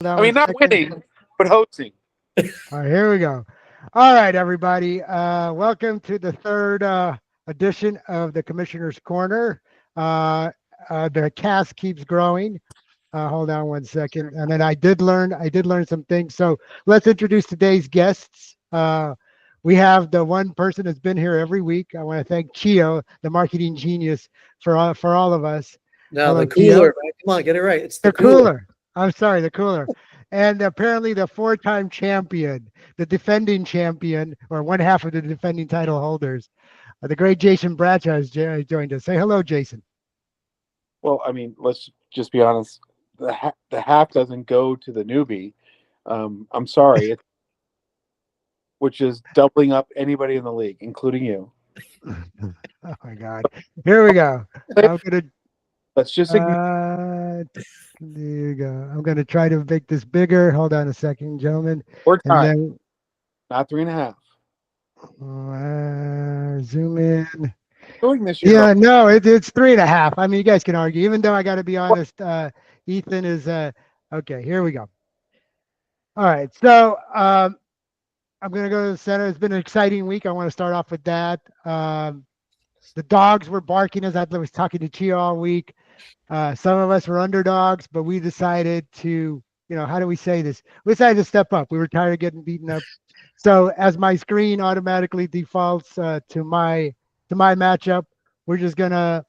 That I one mean, not second. winning, but hosting. All right, here we go. All right, everybody. Welcome to the third edition of the Commissioner's Corner. Uh, the cast keeps growing. Hold on one second. And then I did learn some things. So let's introduce today's guests. We have the one person that's been here every week. I want to thank Chio, the marketing genius, for all of us. No, Hello, the Chio. cooler, man. Come on, get it right. It's the The cooler. cooler. I'm sorry, the cooler. And apparently the four-time champion, the defending champion, or one half of the defending title holders, the great Jason Bradshaw has joined us. Say hello, Jason. Well, I mean, let's just be honest. The half doesn't go to the newbie. I'm sorry, which is doubling up anybody in the league, including you. Oh my God. Here we go. I'm gonna Let's just ignore. there you go. I'm gonna try to make this bigger. Hold on a second, gentlemen. More And time, then not 3.5. zoom in. Doing this year. Yeah, no, it's 3.5. I mean, you guys can argue, even though I got to be honest. Ethan is okay. Here we go. All right, so I'm gonna go to the center. It's been an exciting week. I want to start off with that. The dogs were barking as I was talking to Chio all week. Some of us were underdogs, but we decided to, how do we say this? We decided to step up. We were tired of getting beaten up. So as my screen automatically defaults to my matchup, we're just gonna.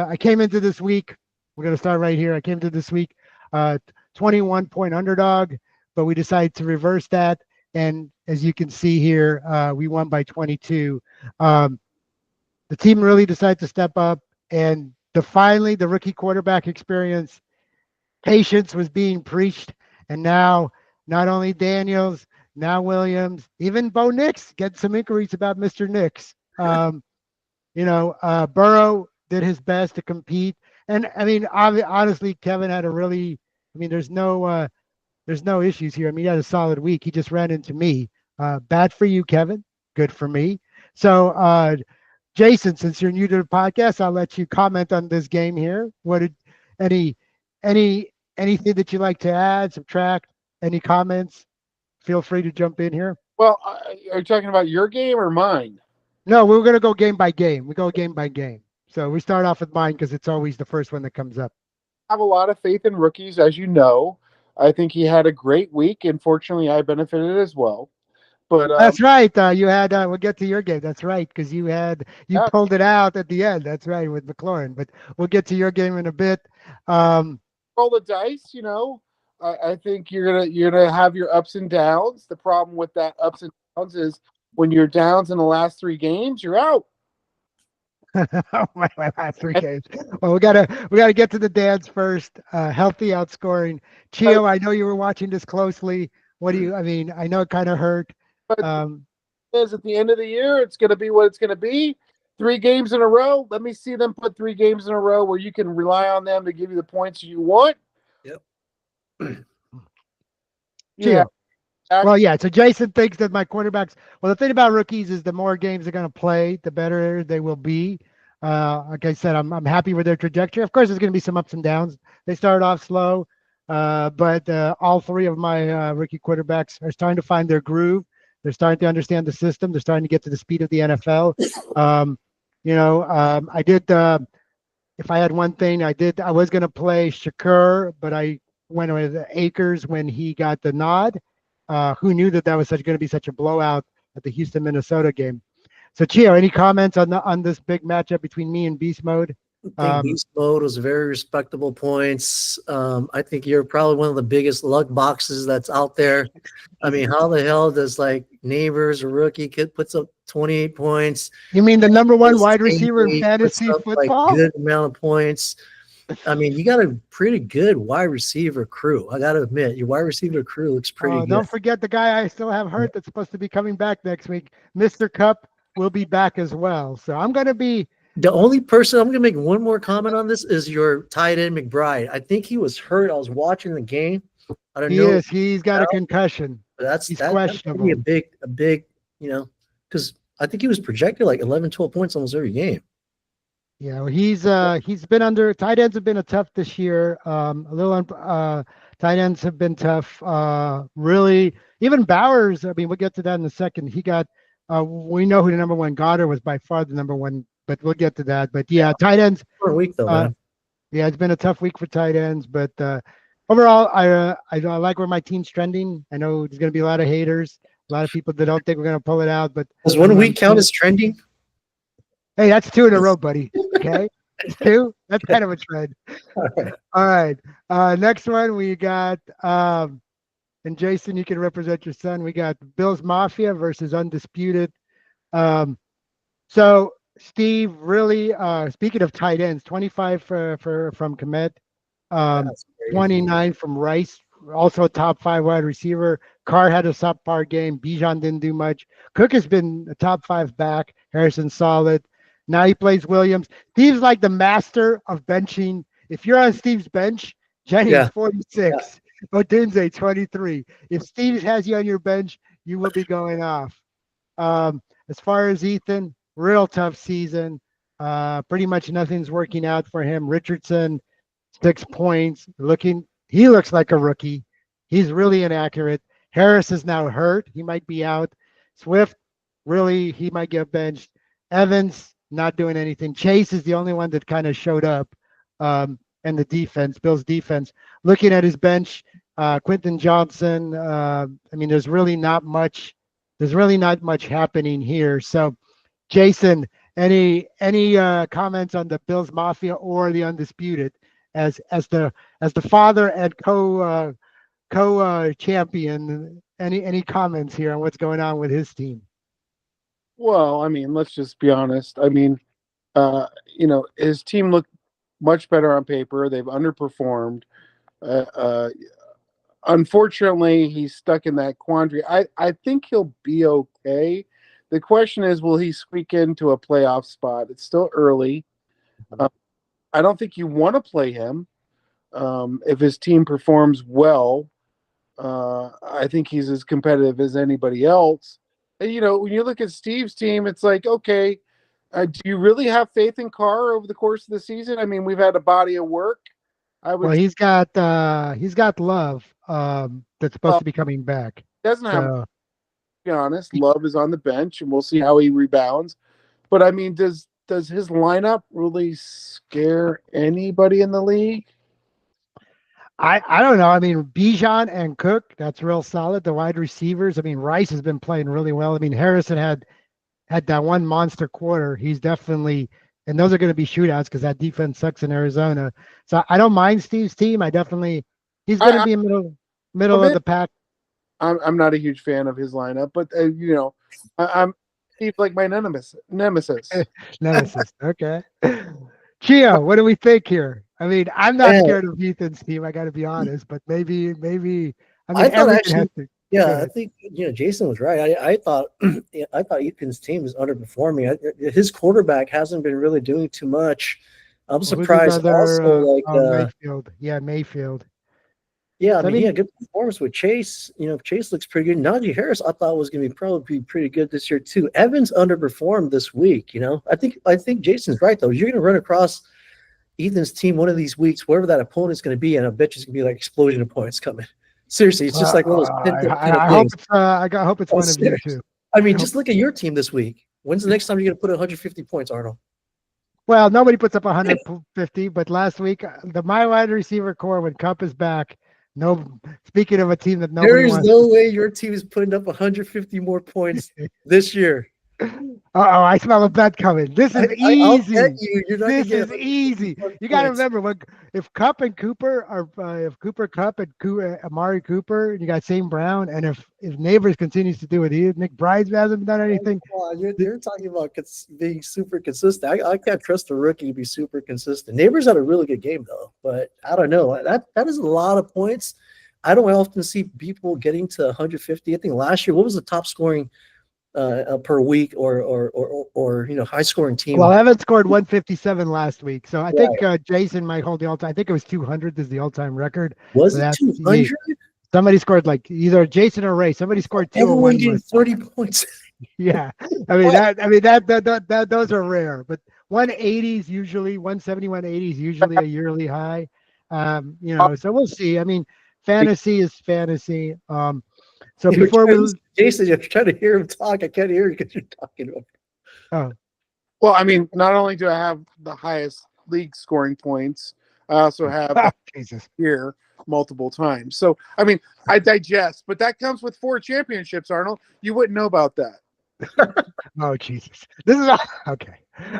I came into this week. We're gonna start right here. I came to this week, 21 point underdog, but we decided to reverse that. And as you can see here, we won by 22. Um, the team really decided to step up, and finally the rookie quarterback experience, patience was being preached, and now not only Daniels, now Williams, even Bo Nix get some inquiries about Mr. Nix. Burrow did his best to compete, and I mean, honestly, Kevin had a really, I mean, there's no issues here. I mean, he had a solid week. He just ran into me. Bad for you, Kevin. Good for me. So, Jason, since you're new to the podcast, I'll let you comment on this game here. What did any anything that you like to add, subtract, any comments? Feel free to jump in here. Well, are you talking about your game or mine? No, we're gonna go game by game. We go game by game. So we start off with mine because it's always the first one that comes up. I have a lot of faith in rookies, as you know. I think he had a great week, and fortunately, I benefited as well. But That's right. You had. We'll get to your game. That's right, because you yeah, pulled it out at the end. That's right with McLaurin. But we'll get to your game in a bit. Um, roll the dice. I think you're gonna have your ups and downs. The problem with that ups and downs is when you're downs in the last 3 games, you're out. my last three games. Well, we gotta get to the dads first. Healthy outscoring. But, Chio, I know you were watching this closely. What do you? I mean, I know it kind of hurt. but Um, is at the end of the year, it's gonna be what it's gonna be. 3 games in a row. Let me see them put 3 games in a row where you can rely on them to give you the points you want. Yep. Yeah. Chio. Well, yeah. So Jason thinks that my quarterbacks. Well, the thing about rookies is the more games they're going to play, the better they will be. Like I said, I'm happy with their trajectory. Of course, there's going to be some ups and downs. They started off slow, but all three of my rookie quarterbacks are starting to find their groove. They're starting to understand the system. They're starting to get to the speed of the NFL. Um, I did. If I had one thing, I did. I was going to play Shakur, but I went with Akers when he got the nod. Who knew that was going to be such a blowout at the Houston Minnesota game? So Chio, any comments on this big matchup between me and Beast Mode? I think beast mode was very respectable points. I think you're probably one of the biggest luck boxes that's out there. I mean, how the hell does like neighbors, a rookie kid puts up 28 points? You mean the number one The wide same receiver in week puts fantasy up like football? good amount of points. I mean, you got a pretty good wide receiver crew. I got to admit, your wide receiver crew looks pretty Oh, good. don't forget the guy I still have hurt that's supposed to be coming back next week. Mr. Cup will be back as well. So I'm going to be. The only person I'm going to make one more comment on this is your tight end McBride. I think he was hurt. I was watching the game. I don't He know. is. He's got a concussion. But He's that's questionable. be a big, because I think he was projected like 11, 12 points almost every game. Yeah, well, he's been under tight ends have been a tough this year. A little Tight ends have been tough. Really, even Bowers. I mean, we'll get to that in a second. He got. We know who the number one Goddard was by far the number one, but we'll get to that. But yeah, tight ends. For a week though, Uh, man. yeah, it's been a tough week for tight ends, but overall, I like where my team's trending. I know there's going to be a lot of haters, a lot of people that don't think we're going to pull it out, but Does one week count as trending? hey, that's two in a row, buddy. Okay, that's two. That's kind of a trend. All right. All right. Next one we got, and Jason, you can represent your son. We got Bills Mafia versus Undisputed. Um, so Steve, really, speaking of tight ends, 25 from Komet, That's crazy. 29 from Rice, also a top 5 wide receiver. Carr had a subpar game. Bijan didn't do much. Cook has been a top 5 back. Harrison solid. Now he plays Williams. Steve's like the master of benching. If you're on Steve's bench, Jennings Yeah. 46, Odunze 23. If Steve has you on your bench, you will be going off. As far as Ethan, real tough season. Pretty much nothing's working out for him. Richardson, 6 points. He looks like a rookie. He's really inaccurate. Harris is now hurt. He might be out. Swift, really, he might get benched. Evans, not doing anything. Chase is the only one that kind of showed up. And the defense, Bill's defense. Looking at his bench, Quentin Johnson. I mean, there's really not much. There's really not much happening here. So, Jason, any comments on the Bills Mafia or the Undisputed as the father and co champion? Any comments here on what's going on with his team? Well, I mean, let's just be honest. I mean, his team looked much better on paper. They've underperformed. Unfortunately, he's stuck in that quandary. I think he'll be okay. The question is, will he squeak into a playoff spot? It's still early. I don't think you want to play him if his team performs well. I think he's as competitive as anybody else. And, when you look at Steve's team, it's like, okay, do you really have faith in Carr over the course of the season? I mean, we've had a body of work. Well, he's got Love that's supposed to be coming back. Doesn't have. So, To be honest, Love is on the bench, and we'll see how he rebounds. But I mean, does his lineup really scare anybody in the league? I don't know. I mean, Bijan and Cook, that's real solid. The wide receivers. I mean, Rice has been playing really well. I mean, Harrison had that one monster quarter. He's definitely, and those are going to be shootouts because that defense sucks in Arizona. So I don't mind Steve's team. He's going to be middle of the pack. I'm not a huge fan of his lineup, but I'm Steve's like my nemesis. Nemesis. Okay. Chio, what do we think here? I mean, I'm not scared of Ethan's team. I got to be honest, but maybe. I mean, I thought actually, to, yeah, I think Jason was right. I thought Ethan's team is underperforming. His quarterback hasn't been really doing too much. I'm surprised. Also, Mayfield. Yeah, Mayfield. Yeah, I mean, he had good performance with Chase. Chase looks pretty good. Najee Harris, I thought was going to probably be pretty good this year too. Evans underperformed this week. I think Jason's right though. You're going to run across Ethan's team one of these weeks, wherever that opponent's going to be, and I bet you it's going to be like explosion of points coming. Seriously, it's just like one of those. I hope it's one of you too. I mean, just look at your team this week. When's the next time you're going to put 150 points, Arnold? Well, nobody puts up 150, but last week my wide receiver core when Cup is back. No, speaking of a team that nobody there is wants no way your team is putting up 150 more points this year. I smell a bet coming. This is easy. This is easy. You got to remember if Cup and Cooper are if Cooper Cup and Amari Cooper, you got St. Brown, and if Neighbors continues to do what he is, Nick Bryce hasn't done anything. You're talking about being super consistent. I can't trust a rookie to be super consistent. Neighbors had a really good game though, but I don't know. That is a lot of points. I don't often see people getting to 150. I think last year, what was the top scoring per week or high scoring team? Well, Evans scored 157 last week, so I think Jason might hold the all-time. I think it was 200 is the all-time record. Was it 200? Somebody scored like either Jason or Ray. Somebody scored 201. Everyone getting 30 points. Yeah, that those are rare, but 180s usually 170, 180s usually a yearly high. So we'll see. I mean, fantasy is fantasy. So before we, Jason, you're trying to hear him talk. I can't hear you because you're talking over. oh, Well, I mean, not only do I have the highest league scoring points, I also have the Jesus. year multiple times. So, I mean, I digest, but that comes with 4 championships, Arnold. You wouldn't know about that. Oh, Jesus. This is okay.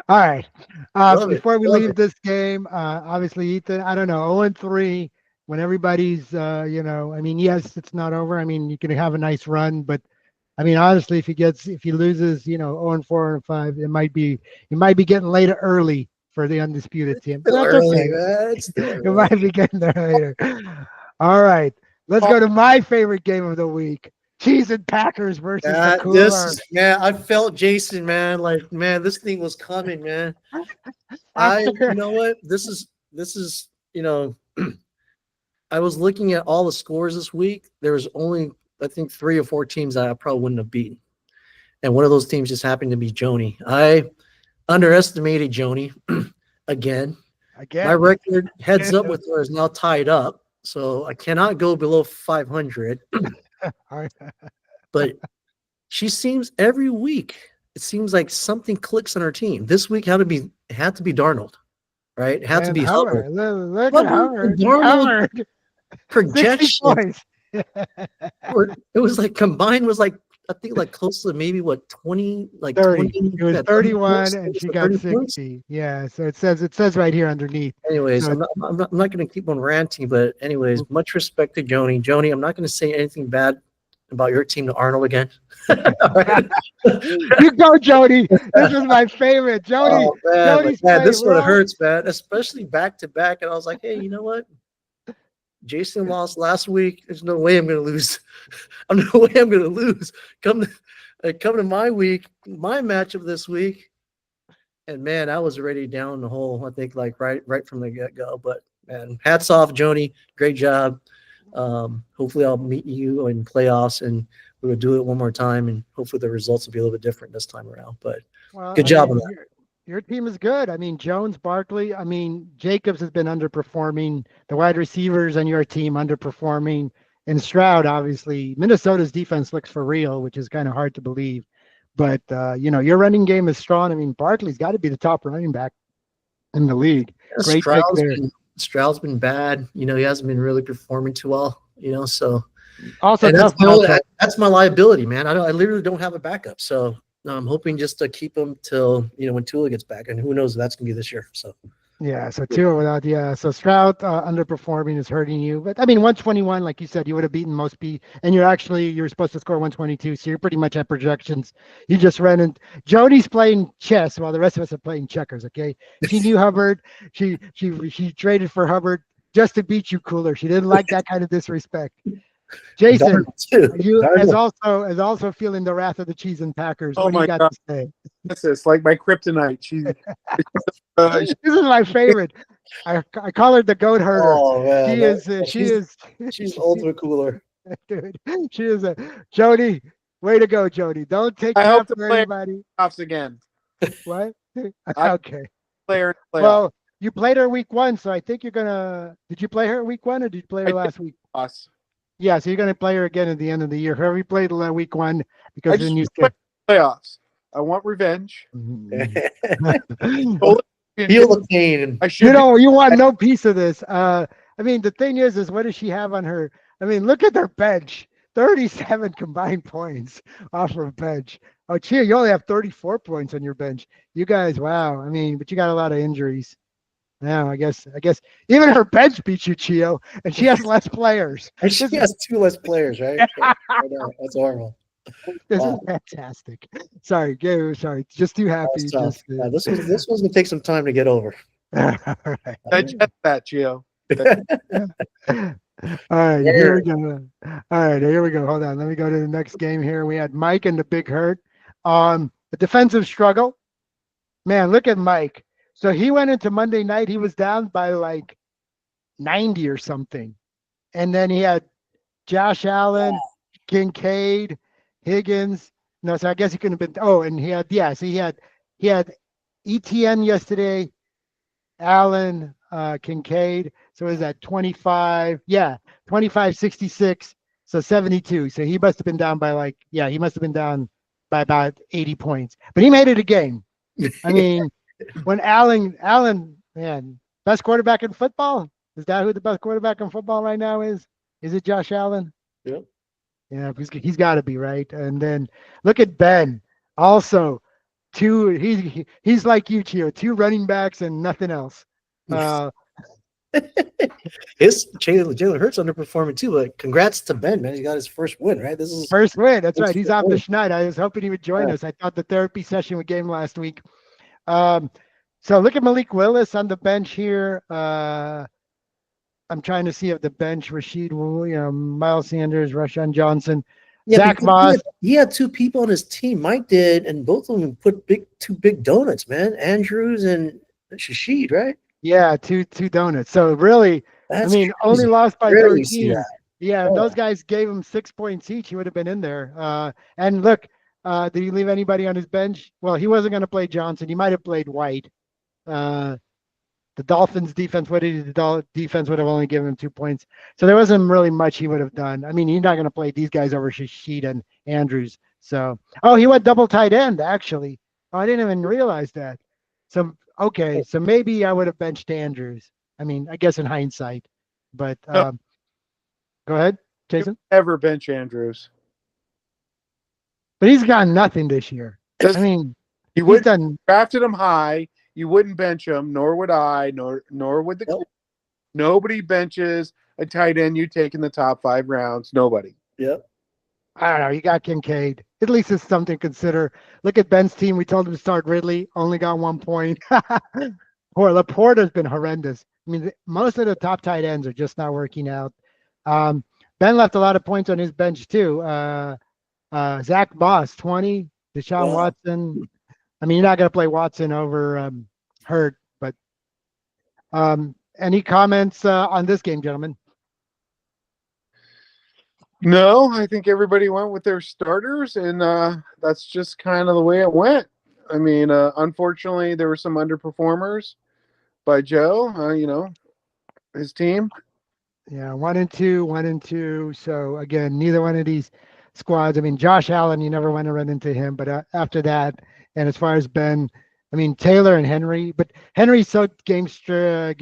All right. Love it. Before we Love leave it. this game, obviously, Ethan, I don't know, 0-3, when everybody's, I mean, yes, it's not over. I mean, you can have a nice run, but I mean, honestly, if he loses, 0-4 and 5, it might be getting later early for the undisputed team. But Still that's early, okay. man. It's still It early. might be getting there later. All right. Let's go to my favorite game of the week. Cheese and Packers versus the Cooler. Man, I felt Jason, man. Like, man, this thing was coming, man. You After know what? This is, I was looking at all the scores this week. There was only, I think, 3 or 4 teams that I probably wouldn't have beaten. And one of those teams just happened to be Joni. I underestimated Joni again. My again. record heads up with her is now tied up. So I cannot go below 500. But she seems every week, it seems like something clicks on her team. This week it had to be Darnold, right? It had to And be Hubbard. Hubbard. Look at Hubbard Hubbard. and Darnold Hubbard. 60 projection, points. it was like combined was like, I think like close to maybe what 20, like 30. 20. It was Yeah, 31 points, and she so got 30 points. 60. Yeah. So it says right here underneath. Anyways, So I'm not going to keep on ranting, but anyways, much respect to Joni. Joni, I'm not going to say anything bad about your team to Arnold again. you go, Jody. This is my favorite. Jody. Oh man, Jody's man, this playing. one hurts, man. Especially back to back. And I was like, hey, you know what? Jason lost last week. There's no way I'm going to lose. I'm no way I'm going to lose. Come to my week, my matchup this week, and man, I was already down the hole. I think like right from the get go. But man, hats off, Joni. Great job. Hopefully, I'll meet you in playoffs, and we'll do it one more time, and hopefully the results will be a little bit different this time around. But Well, good I job on mean, that. your team is good. I mean, Jones, Barkley. I mean, Jacobs has been underperforming. The wide receivers on your team underperforming. And Stroud, obviously, Minnesota's defense looks for real, which is kind of hard to believe. But your running game is strong. I mean, Barkley's got to be the top running back in the league. Great pick there. Stroud's been bad. He hasn't been really performing too well. So Also and tough. That's my liability, man. I literally don't have a backup, so I'm hoping just to keep him till when Tua gets back, and who knows if that's gonna be this year. So Yeah, so Tua without so Stroud underperforming is hurting you. But I mean, 121, like you said, you would have beaten most and you're supposed to score 122, so you're pretty much at projections. You just ran in. Jody's playing chess while the rest of us are playing checkers. Okay, she knew Hubbard. She traded for Hubbard just to beat you, Cooler. She didn't like that kind of disrespect. Jason, you as also feeling the wrath of the Cheese and Packers. Oh what do you my got God. to say? This is like my kryptonite. This is my favorite. I call her the goat herder. Oh man, She's ultimate cooler. Dude, she is a Jody. Way to go, Jody. Don't take I hope crap to from play anybody. playoffs again. What? I- Okay. Player playoff. Well, you played her week 1, so I think you're gonna. Did you play her week 1 or did you play her last week? Loss. Yeah, so you're gonna play her again at the end of the year. Whoever you played week 1, I because just then you play playoffs. I want revenge. Feel the pain. I should. you want no piece of this. I mean, the thing is what does she have on her? I mean, look at their bench. 37 combined points off of bench. Oh, Chio, you only have 34 points on your bench. You guys, wow. I mean, but you got a lot of injuries. Now, I guess even her bench beats you, Chio, and she has less players. And she has 2 less players, right? I know, that's horrible. This is fantastic. Sorry, sorry. Just too happy. Just, yeah, this one's gonna take some time to get over. all right. Digest that, Chio. All right, here we go. All right, here we go. Hold on. Let me go to the next game here. We had Mike and the Big Hurt. The defensive struggle. Man, look at Mike. So he went into Monday night. He was down by like 90 or something. And then he had Josh Allen, Kincaid, Higgins. No, so I guess he couldn't have been. Oh, and so he had ETN yesterday, Allen, Kincaid. So is that 25? Yeah, 25, 66. So 72. So he must have been down by like, yeah, he must have been down by about 80 points. But he made it a game. I mean, when Allen, man, best quarterback in football. Is that who the best quarterback in football right now is? Is it Josh Allen? Yep. Yeah, he's got to be right. And then look at Ben. Also, two. He's like you, Chio. Two running backs and nothing else. Uh, His Jalen Hurts underperforming too, but congrats to Ben, man. He got his first win, right? This is First win. That's right. his He's first off the win. schneid. I was hoping he would join Yeah. us. I thought the therapy session we gave him last week. Um, so look at Malik Willis on the bench here. I'm trying to see if the bench Rashid Williams, Miles Sanders, Rashawn Johnson, Yeah, Zach because he Moss. he had two people on his team. Mike did, and both of them put two big donuts, man. Andrews and Shashid, right? Yeah, two donuts. So really, I That's mean, only crazy. lost by Rarely see 13. that. Yeah, if Yeah. those guys gave him 6 points each, he would have been in there. And look, did he leave anybody on his bench? Well, he wasn't going to play Johnson. He might have played White. Uh, the Dolphins defense, what did the defense would have only given him 2 points. So there wasn't really much he would have done. I mean, he's not going to play these guys over Sheet and Andrews. So, oh, he went double tight end actually. Oh, I didn't even realize that. So, okay, so maybe I would have benched Andrews. I mean, I guess in hindsight, but No, go ahead, you Jason. never bench Andrews. But he's gotten nothing this year. I Doesn't mean, you he's would done. drafted him high. You wouldn't bench him, nor would I, nor would the Yep. nobody benches a tight end you take in the top 5 rounds. Nobody. Yep. I don't know. You got Kincaid. At least it's something to consider. Look at Ben's team. We told him to start Ridley. Only got 1 point. Poor Laporta's been horrendous. I mean, most of the top tight ends are just not working out. Ben left a lot of points on his bench too. Zach Moss, 20. Deshaun Wow. Watson. I mean, you're not going to play Watson over Hurt, but any comments on this game, gentlemen? No, I think everybody went with their starters, and that's just kind of the way it went. I mean, unfortunately, there were some underperformers by Joe. His team. Yeah, 1 and 2, 1 and 2. So again, neither one of these squads. I mean, Josh Allen, you never want to run into him, but after that, and as far as Ben, I mean Taylor and Henry, but Henry's so strip,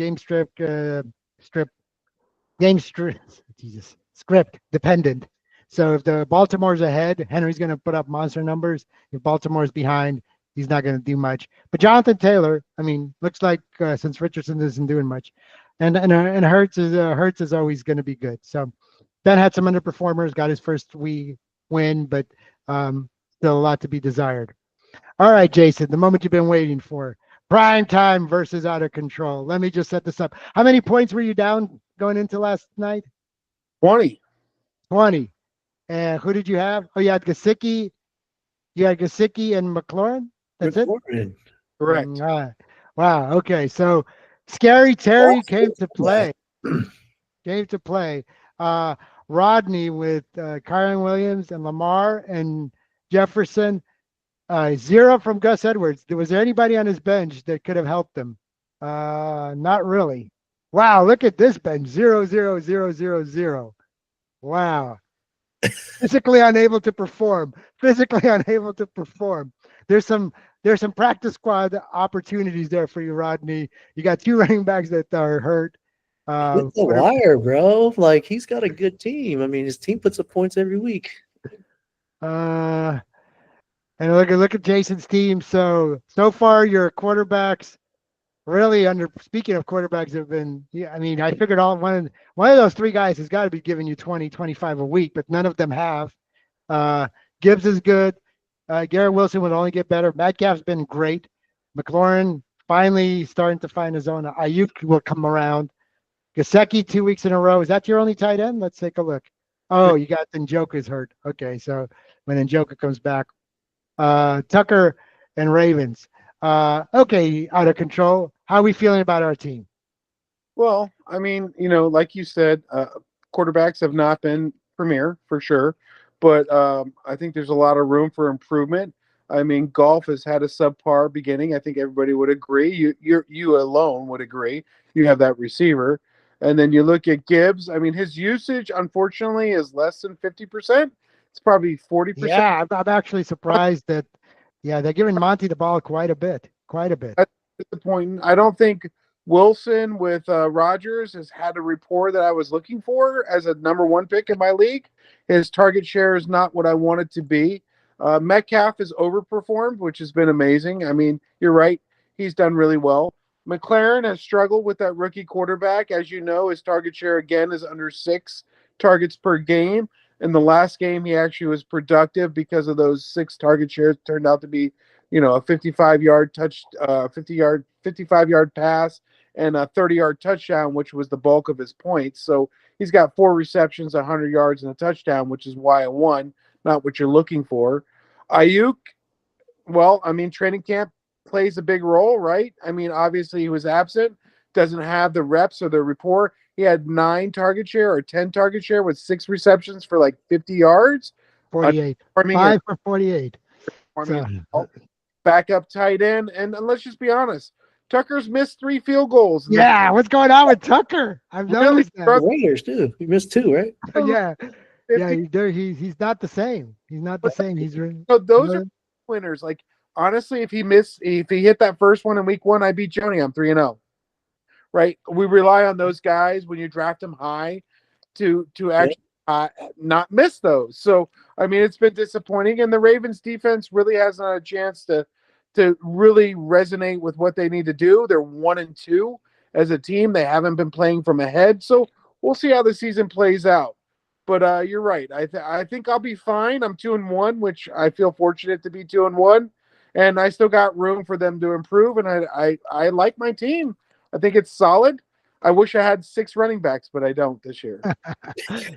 Jesus, script dependent. So if the Baltimore's ahead, Henry's going to put up monster numbers. If Baltimore's behind, he's not going to do much. But Jonathan Taylor, I mean, looks like since Richardson isn't doing much, and Hurts is always going to be good. So Ben had some underperformers, got his first win, but still a lot to be desired. All right, Jason, the moment you've been waiting for. Prime time versus out of control. Let me just set this up. How many points were you down going into last night? 20. 20. And who did you have? Oh, you had Gasicki. You had Gasicki and McLaurin. That's it. McLaurin. Correct. Wow. Okay. So Scary Terry Awesome. came to play. Came to play. Rodney with Kyron Williams and Lamar and Jefferson. 0 from Gus Edwards. Was there anybody on his bench that could have helped him? Not really. Wow, look at this bench. 0, 0, 0, 0, 0. Wow. Physically unable to perform. Physically unable to perform. There's some practice squad opportunities there for you, Rodney. You got 2 running backs that are hurt. With the wire, bro. Like he's got a good team. I mean, his team puts up points every week. And look at Jason's team. So far your quarterbacks really speaking of quarterbacks have been, yeah, I mean, I figured one of those 3 guys has got to be giving you 20, 25 a week, but none of them have. Gibbs is good. Garrett Wilson would only get better. Metcalf's been great. McLaurin finally starting to find his own. Ayuk will come around. Gasecki 2 weeks in a row. Is that your only tight end? Let's take a look. Oh, you got Njoku's hurt. Okay, so when Njoku comes back, Tucker and Ravens. Okay, out of control. How are we feeling about our team? Well, I mean, like you said, quarterbacks have not been premier for sure, but I think there's a lot of room for improvement. I mean, golf has had a subpar beginning. I think everybody would agree. You alone would agree. you have that receiver. And then you look at Gibbs. I mean, his usage, unfortunately, is less than 50%. It's probably 40%. Yeah, I'm actually surprised that, yeah, they're giving Monty the ball quite a bit, quite a bit. That's disappointing. I don't think Wilson with Rodgers has had a rapport that I was looking for as a number one pick in my league. His target share is not what I want it to be. Metcalf has overperformed, which has been amazing. I mean, you're right. He's done really well. McLaren has struggled with that rookie quarterback. As you know, his target share again is under 6 targets per game. In the last game, he actually was productive because of those 6 target shares turned out to be, a 55-yard touch, 55-yard pass, and a 30-yard touchdown, which was the bulk of his points. So he's got 4 receptions, 100 yards, and a touchdown, which is why I won. Not what you're looking for. Ayuk, well, I mean, training camp plays a big role, right? I mean, obviously he was absent, doesn't have the reps or the rapport. He had 9 target share or 10 target share with 6 receptions for like 50 yards. 48. 5 for 48. So, Backup tight end. And let's just be honest, Tucker's missed 3 field goals. Yeah, what's going on with Tucker? I've noticed that. The Raiders too. He missed 2, right? Yeah, yeah, he's not the same. He's not the same. So those are winners. Like, honestly, if he hit that first one in week 1, I beat Joni. I'm 3-0. Right? We rely on those guys when you draft them high to actually not miss those. So I mean, it's been disappointing, and the Ravens defense really hasn't had a chance to really resonate with what they need to do. They're 1-2 as a team. They haven't been playing from ahead, so we'll see how the season plays out. But you're right. I think I'll be fine. I'm 2-1, which I feel fortunate to be 2-1, and I still got room for them to improve. And I like my team. I think it's solid. I wish I had 6 running backs, but I don't this year.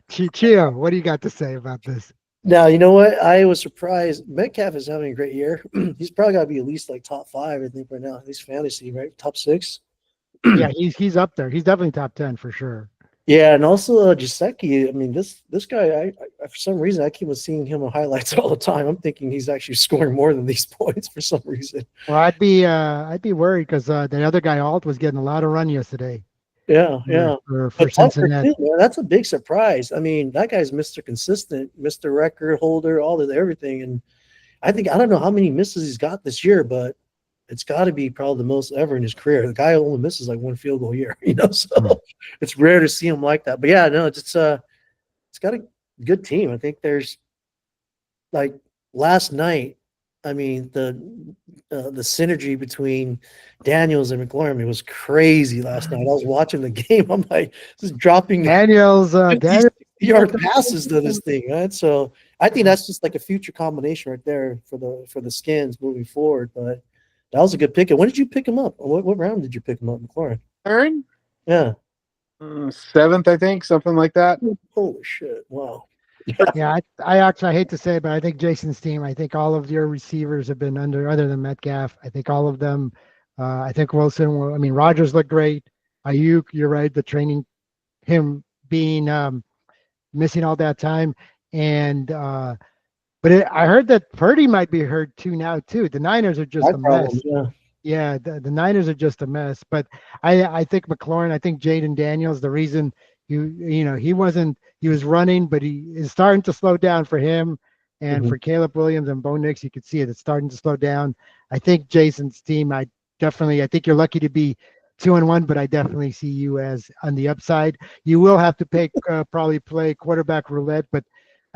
Chio, what do you got to say about this? Now, you know what? I was surprised. Metcalf is having a great year. He's probably got to be at least like top 5, I think, right now. At least fantasy, right? Top 6. Yeah, he's up there. He's definitely top 10 for sure. Yeah, and also Gesicki. I mean, this guy. I for some reason I keep on seeing him on highlights all the time. I'm thinking he's actually scoring more than these points for some reason. Well, I'd be worried because the other guy Alt was getting a lot of run yesterday. Yeah. For Cincinnati. Too, man, that's a big surprise. I mean, that guy's Mr. Consistent, Mr. Record Holder, all of everything. And I don't know how many misses he's got this year, but it's got to be probably the most ever in his career. The guy only misses like 1 field goal a year, so it's rare to see him like that. But yeah, no, it's got a good team. I think there's like last night. I mean, the synergy between Daniels and McLaurin was crazy last night. I was watching the game. I'm like, just dropping Daniels yard passes to this thing, right? So I think that's just like a future combination right there for the Skins moving forward. But that was a good pick. And when did you pick him up? What round did you pick him up, McLaurin? Aaron? Yeah. 7th, I think, something like that. Holy shit! Wow. Yeah, I actually hate to say it, but I think Jason's team. I think all of your receivers have been other than Metcalf. I think all of them. I think Wilson. I mean, Rogers looked great. Ayuk, you're right. The training, him being missing all that time, and but I heard that Purdy might be hurt too now too. The Niners are just a mess. Yeah, the Niners are just a mess. But I think McLaurin. I think Jaden Daniels. The reason he was running, but he is starting to slow down for him and for Caleb Williams and Bo Nix. You could see it. It's starting to slow down. I think Jason's team, I think you're lucky to be 2-1, but I definitely see you as on the upside. You will have to probably play quarterback roulette, but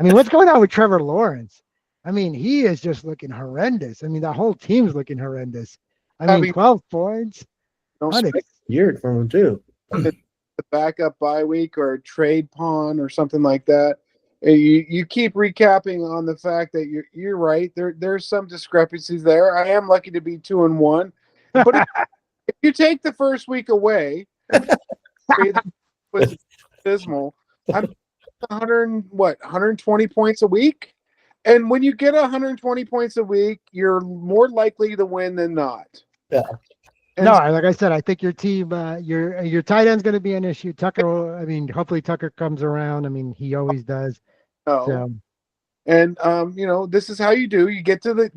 I mean, what's going on with Trevor Lawrence? I mean, he is just looking horrendous. I mean, the whole team's looking horrendous. I mean, 12 points. Weird from him too. The backup bye week or a trade pawn or something like that. You keep recapping on the fact that you're right. There's some discrepancies there. I am lucky to be 2-1, but if you take the first week away, was abysmal. I'm 120 points a week, and when you get 120 points a week, you're more likely to win than not. Yeah. No, like I said, I think your team, your tight end's going to be an issue. Tucker, I mean, hopefully Tucker comes around. I mean, he always does. So. And this is how you do. You get to the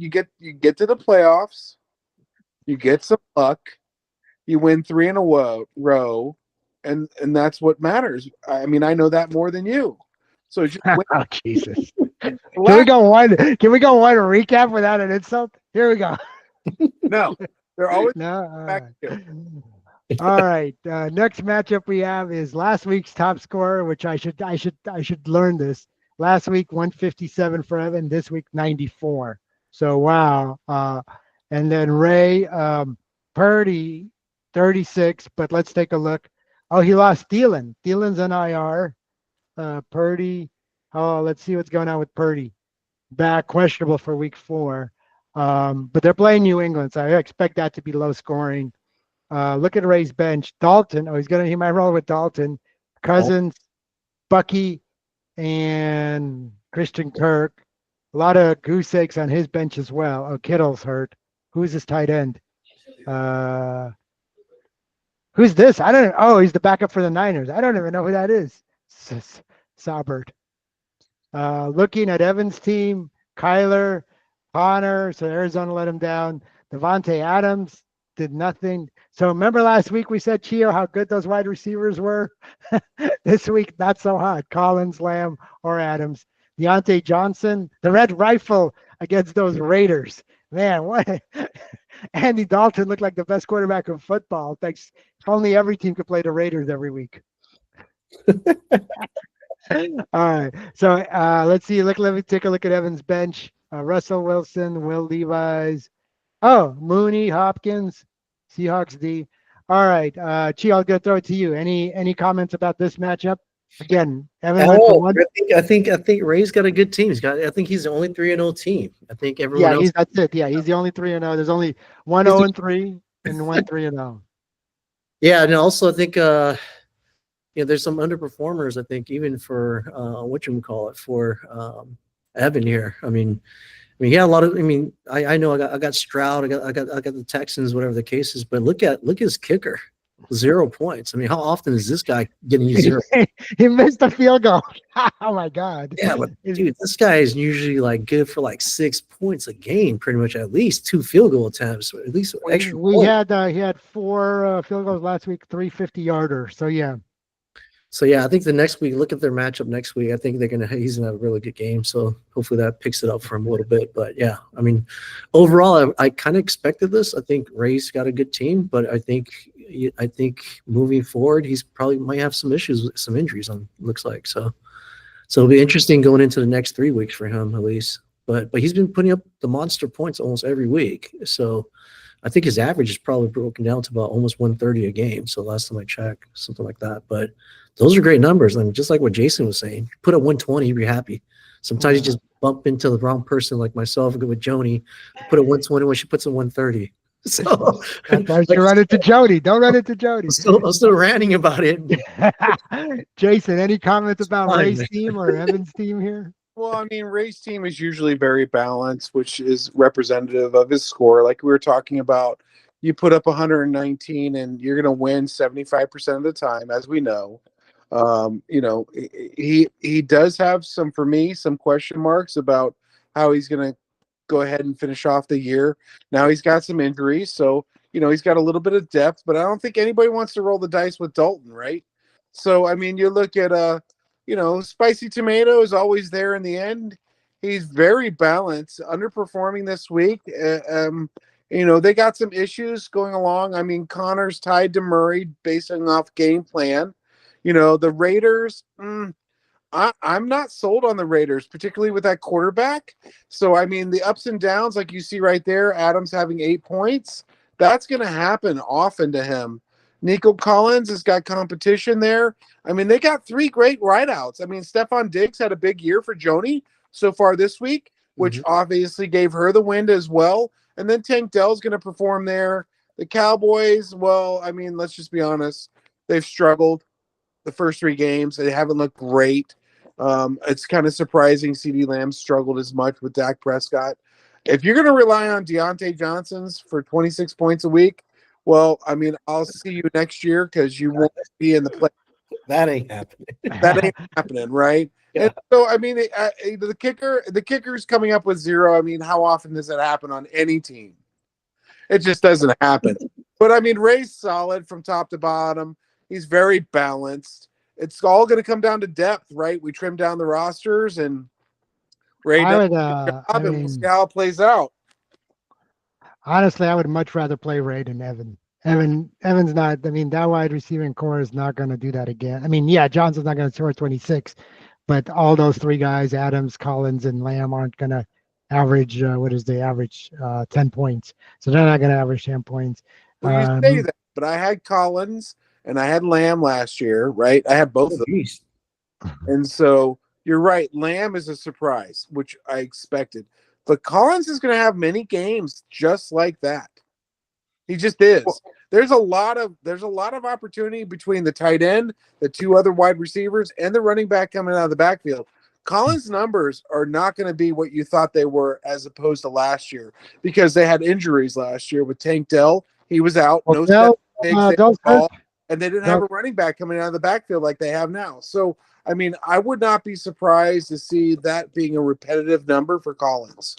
playoffs. You get some luck, You win 3 in a row, and that's what matters. I mean, I know that more than you. So just Oh Jesus! Can we relax. go one? Can we go one recap without an insult? Here we go. No, they're always No. back to. All right. Next matchup we have is last week's top scorer, which I should learn this. Last week 157 for Evan. This week 94. So wow. And then Ray Purdy 36. But let's take a look. Oh, he lost Thielen. Thielen's an IR. Purdy. Oh, let's see what's going on with Purdy. Back questionable for week 4. But they're playing New England, so I expect that to be low scoring. Look at Ray's bench. Dalton. Oh, he might roll with Dalton. Cousins, Bucky, and Christian Kirk. A lot of goose eggs on his bench as well. Oh, Kittle's hurt. Who's his tight end? Who's this? I don't know. Oh, he's the backup for the Niners. I don't even know who that is. Saubert. Looking at Evans' team, Kyler, Connor. So Arizona let him down. Devontae Adams did nothing. So remember last week we said, Chio, how good those wide receivers were? This week, not so hot. Collins, Lamb, or Adams. Deontay Johnson, the red rifle against those Raiders. Man, what? Andy Dalton looked like the best quarterback in football. Thanks. If only every team could play the Raiders every week. All right. So let's see. Let me take a look at Evans' bench. Russell Wilson, Will Levis. Oh, Mooney, Hopkins, Seahawks D. All right. Chi, I'll go throw it to you. Any comments about this matchup? Again, Evan went for one. I think Ray's got a good team. I think he's the only 3-0 team. I think everyone else. That's it. Yeah, he's the only 3-0. There's only 1-0-3 and 1-3-0. Yeah, and also I think there's some underperformers. I think even for for Evan here. I mean, he had a lot of. I mean, I know I got Stroud. I got the Texans, whatever the case is. But look at his kicker, 0 points. I mean, how often is this guy getting you 0? He missed a field goal. Oh my God. Yeah, but dude, this guy is usually like good for like 6 points a game, pretty much at least 2 field goal attempts, or at least extra. He had 4 field goals last week, 3 50-yarder. So yeah. So yeah, I think the next week, look at their matchup next week. I think he's gonna have a really good game. So hopefully that picks it up for him a little bit. But yeah, I mean, overall, I kind of expected this. I think Ray's got a good team, but I think moving forward, he's probably might have some issues with some injuries. Looks like so it'll be interesting going into the next 3 weeks for him at least. But he's been putting up the monster points almost every week. So I think his average is probably broken down to about almost 130 a game. So last time I checked, something like that. But those are great numbers. I mean, just like what Jason was saying, put up 120, you'd be happy. Sometimes you just bump into the wrong person, like myself, with Joni. Put a 120 when she puts a 130. So that's why you run into Jody. Don't run into Jody. I'm still ranting about it. Jason, any comments about Ray's team or Evan's team here? Well, I mean, Ray's team is usually very balanced, which is representative of his score. Like we were talking about, you put up 119 and you're going to win 75% of the time, as we know. He does have some question marks about how he's going to go ahead and finish off the year. Now he's got some injuries, so he's got a little bit of depth, but I don't think anybody wants to roll the dice with Dalton, right? So I mean, you look at Spicy Tomato is always there in the end. He's very balanced, underperforming this week. They got some issues going along. I mean, Connor's tied to Murray basing off game plan. The Raiders, I'm not sold on the Raiders, particularly with that quarterback. So, I mean, the ups and downs, like you see right there, Adams having 8 points, that's going to happen often to him. Nico Collins has got competition there. I mean, they got 3 great wideouts. I mean, Stephon Diggs had a big year for Joni so far this week, which obviously gave her the win as well. And then Tank Dell's going to perform there. The Cowboys, well, I mean, let's just be honest. They've struggled the first 3 games. They haven't looked great. It's kind of surprising CeeDee Lamb struggled as much with Dak Prescott. If you're going to rely on Deontay Johnson's for 26 points a week, well, I mean, I'll see you next year because you won't be in the play. That ain't happening. That ain't happening, right? Yeah. And so, I mean, the kicker's coming up with 0. I mean, how often does that happen on any team? It just doesn't happen. But I mean, Ray's solid from top to bottom. He's very balanced. It's all going to come down to depth, right? We trim down the rosters, and Ray I does would, a good I job, and we'll see mean, how it plays out. honestly, I would much rather play Ray than Evan. Evan's not. I mean, that wide receiving core is not going to do that again. I mean, yeah, Johnson's not going to score 26, but all those three guys, Adams, Collins, and Lamb, aren't going to average. What is the average? 10 points. So they're not going to average 10 points. Well, you say that, but I had Collins and I had Lamb last year, right? I had both of them. Jeez. And so you're right. Lamb is a surprise, which I expected. But Collins is going to have many games just like that. He just is. There's a lot of opportunity between the tight end, the two other wide receivers, and the running back coming out of the backfield. Collins' numbers are not going to be what you thought they were as opposed to last year because they had injuries last year with Tank Dell. He was out, Well, no Dell, pigs, they Dell's hurt. ball, and they didn't have a running back coming out of the backfield like they have now. So, I mean, I would not be surprised to see that being a repetitive number for Collins.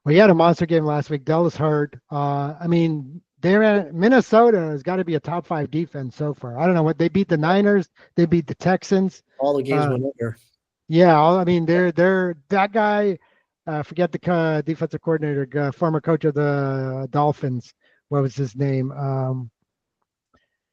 Well, he had a monster game last week. Dell is hurt. I mean, Minnesota has got to be a top 5 defense so far. I don't know what they beat the Niners. They beat the Texans. All the games went over. Yeah, I mean, they're that guy. Forget the defensive coordinator, former coach of the Dolphins. What was his name?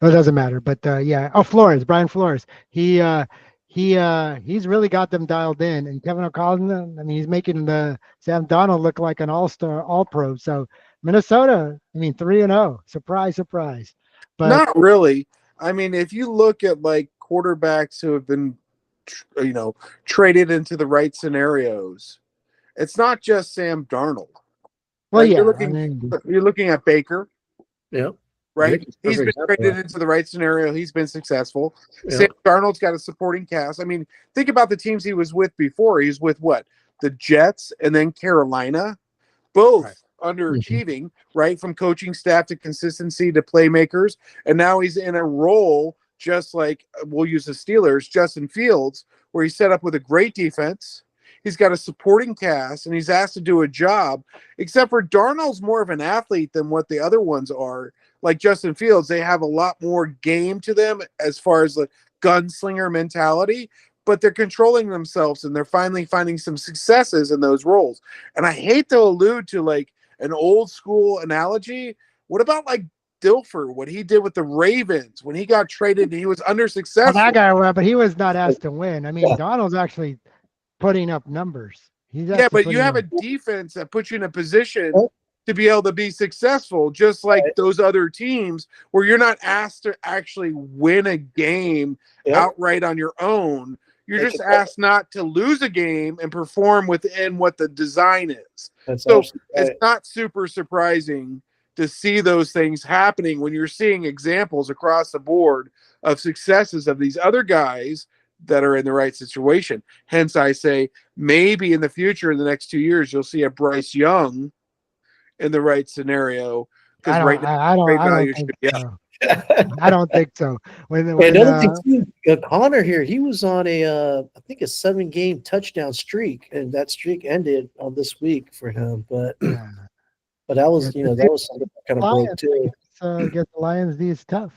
It doesn't matter. But yeah, Flores, Brian Flores. He's really got them dialed in. And Kevin O'Connell, I mean, he's making the Sam Donald look like an all-star, all-pro. So Minnesota, I mean, 3-0. Surprise, surprise. But not really. I mean, if you look at like quarterbacks who have been, traded into the right scenarios, it's not just Sam Darnold. well, Right? yeah, You're looking at Baker. Yeah. Right? He's been traded into the right scenario. He's been successful. Yeah. Sam Darnold's got a supporting cast. I mean, think about the teams he was with before. He was with what? The Jets and then Carolina. Both underachieving, right? From coaching staff to consistency to playmakers. And now he's in a role just like, we'll use the Steelers, Justin Fields, where he's set up with a great defense. He's got a supporting cast, and he's asked to do a job, except for Darnold's more of an athlete than what the other ones are. Like Justin Fields, they have a lot more game to them as far as the gunslinger mentality, but they're controlling themselves, and they're finally finding some successes in those roles. And I hate to allude to like an old school analogy. What about like Dilfer, what he did with the Ravens when he got traded and he was well, undersuccessful? that guy, but he was not asked to win. I mean, Donald's actually putting up numbers. Yeah, but you have a defense that puts you in a position to be able to be successful, just like those other teams where you're not asked to actually win a game outright on your own. You're just asked not to lose a game and perform within what the design is. So it's not super surprising to see those things happening when you're seeing examples across the board of successes of these other guys that are in the right situation. Hence, I say maybe in the future, in the next 2 years, you'll see a Bryce Young in the right scenario. Because right now, I don't think so. I don't think so. Another thing too, Connor here, he was on I think a 7-game touchdown streak, and that streak ended on this week for him. But that was that was something that kind of broke too. Against the Lions, these tough.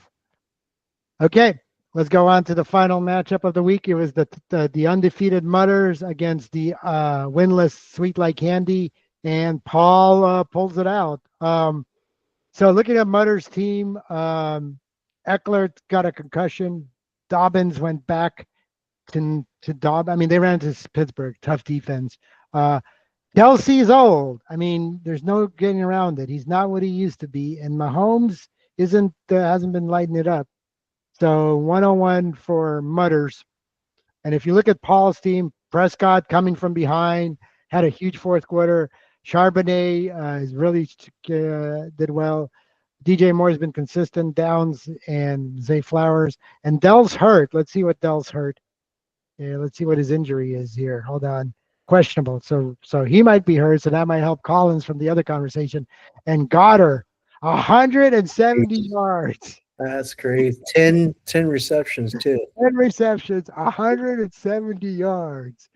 Okay, let's go on to the final matchup of the week. It was the undefeated Mutters against the winless Sweet Like Candy, and Paul pulls it out. So looking at Mutter's team, Eckler got a concussion. Dobbins went back to Dobbins. I mean, they ran into Pittsburgh, tough defense. Kelsey's old. I mean, there's no getting around it. He's not what he used to be, and Mahomes hasn't been lighting it up. So 101 for Mutters. And if you look at Paul's team, Prescott coming from behind, had a huge fourth quarter. Charbonnet is really did well. DJ Moore's been consistent. Downs and Zay Flowers. And Dell's hurt. Let's see what Dell's hurt. Yeah, let's see what his injury is here. Hold on. Questionable. So he might be hurt. So that might help Collins from the other conversation. And Goddard, 170 yards. That's crazy. 10 receptions too. 10 receptions, 170 yards.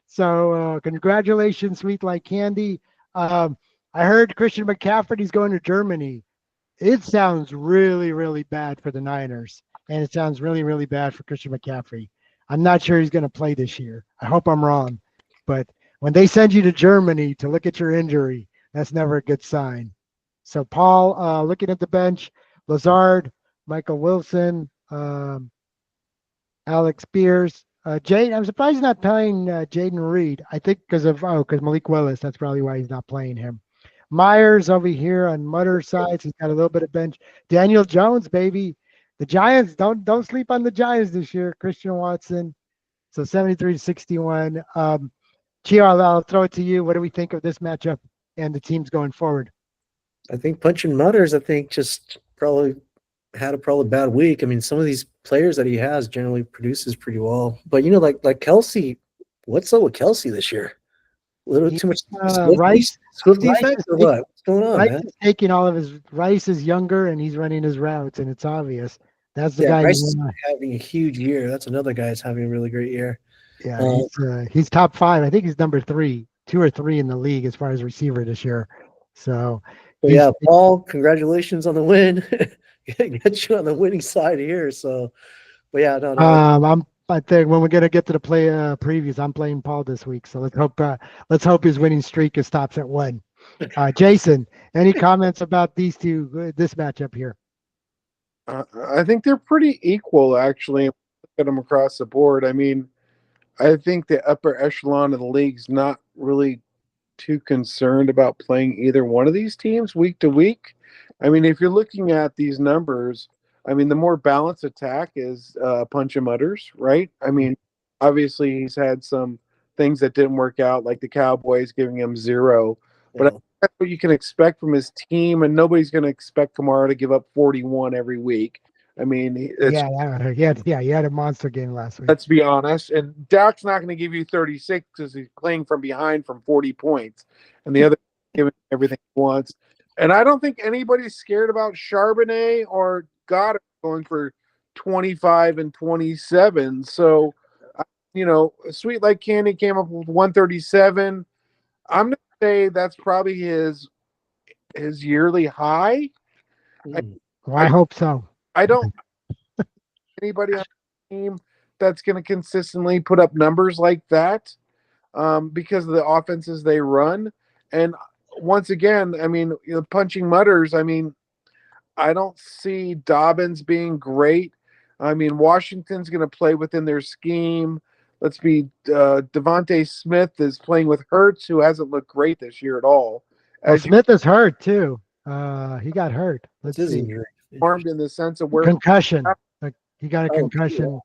So congratulations, Sweet Like Candy. I heard Christian McCaffrey's going to Germany. it sounds really, really bad for the Niners, and it sounds really, really bad for Christian McCaffrey. I'm not sure he's going to play this year. I hope I'm wrong, but when they send you to Germany to look at your injury, that's never a good sign. So Paul, looking at the bench, Lazard, Michael Wilson, Alex Spears, Jade. I'm surprised he's not playing Jaden Reed. I think because Malik Willis. That's probably why he's not playing him. Myers over here on Mutter's side. He's got a little bit of bench. Daniel Jones, baby. The Giants don't sleep on the Giants this year. Christian Watson. So 73-61. Chio, I'll throw it to you. What do we think of this matchup and the teams going forward? I think Punching Mutters, I think, just probably had a probably bad week. I mean, some of these players that he has generally produces pretty well. But like Kelsey, what's up with Kelsey this year? A little too much Rice effect or what? What's going on, Rice man? is taking all of his. Rice is younger and he's running his routes, and it's obvious. That's the Yeah, guy. Rice is having a huge year. That's another guy that's having a really great year. Yeah, he's top 5. I think he's number 3, 2 or 3 in the league as far as receiver this year. So yeah, Paul, congratulations on the win. Get you on the winning side here. So, but yeah, no. I think when we're gonna get to the play previews, I'm playing Paul this week. So let's hope his winning streak stops at 1. Jason, any comments about these two this matchup here? I think they're pretty equal, actually. Look at them across the board. I mean, I think the upper echelon of the league's not really too concerned about playing either one of these teams week to week. I mean, if you're looking at these numbers, I mean, the more balanced attack is Punch and Mutters, right? I mean, obviously he's had some things that didn't work out, like the Cowboys giving him 0. But I think that's what you can expect from his team, and nobody's going to expect Kamara to give up 41 every week. I mean, he had a monster game last week. Let's be honest. And Dak's not going to give you 36 because he's playing from behind from 40 points, and the other giving everything he wants. And I don't think anybody's scared about Charbonnet or Goddard going for 25 and 27. So, Sweet Like Candy came up with 137. I'm going to say that's probably his yearly high. I hope so. I don't anybody on the team that's going to consistently put up numbers like that because of the offenses they run. And once again, I mean, Punching Mutters, I mean, I don't see Dobbins being great. I mean, Washington's going to play within their scheme. Devontae Smith is playing with Hurts, who hasn't looked great this year at all. Smith is hurt too. He got hurt. Let's see. Armed in the sense of where concussion. He got a concussion.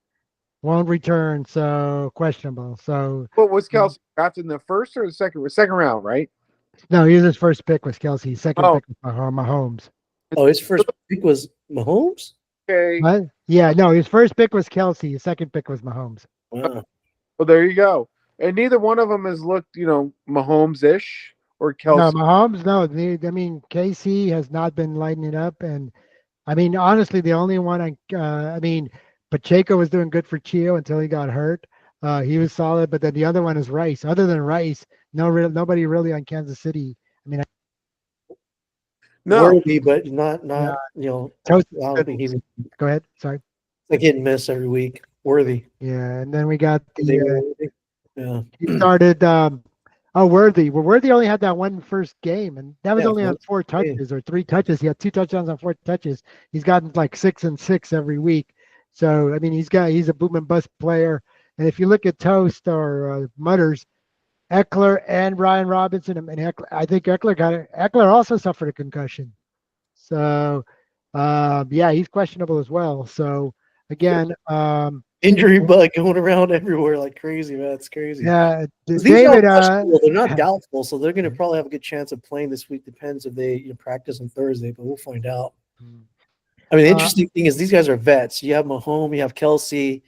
Won't return, so questionable. So what was Kelsey drafted in the first or the second? Second round, right? No, his first pick was Kelsey. Second pick was Mahomes. Oh, his first pick was Mahomes? Okay. What? Yeah, no, his first pick was Kelsey. His second pick was Mahomes. Wow. Well, there you go. And neither one of them has looked, Mahomes-ish or Kelsey. No, Mahomes, no. I mean, KC has not been lighting it up. And, I mean, honestly, the only one Pacheco was doing good for Chio until he got hurt. He was solid. But then the other one is Rice. Other than Rice, nobody really on Kansas City. I mean, worthy, but not I don't think he's. Go ahead. Sorry. Like hit and miss every week. Worthy. Yeah, and then we got the. He started. Worthy. Well, Worthy only had that one first game, and that was only on 4 touches or 3 touches. He had 2 touchdowns on 4 touches. He's gotten like 6 and 6 every week. So I mean, he's a boom and bust player. And if you look at Toast or Mutters, Eckler and Brian Robinson, and Eckler, I think Eckler also suffered a concussion. So he's questionable as well. So again, injury bug going around everywhere like crazy, man. It's crazy. Yeah, David. They're not doubtful, so they're going to probably have a good chance of playing this week. Depends if they practice on Thursday, but we'll find out. I mean, the interesting thing is these guys are vets. You have Mahomes, you have Kelsey.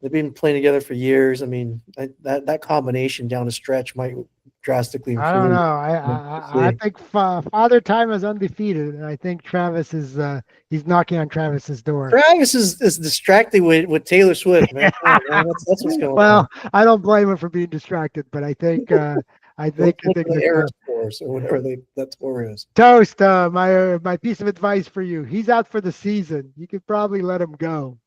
They've been playing together for years. I mean, that combination down the stretch might drastically improve. I don't know. I think Father Time is undefeated, and I think Travis is he's knocking on Travis's door. Travis is distracted with Taylor Swift, man. That's what's going on. Well, I don't blame him for being distracted, but I think I Don't think look at the that error scores or whatever that score is. Toast. My piece of advice for you: he's out for the season. You could probably let him go.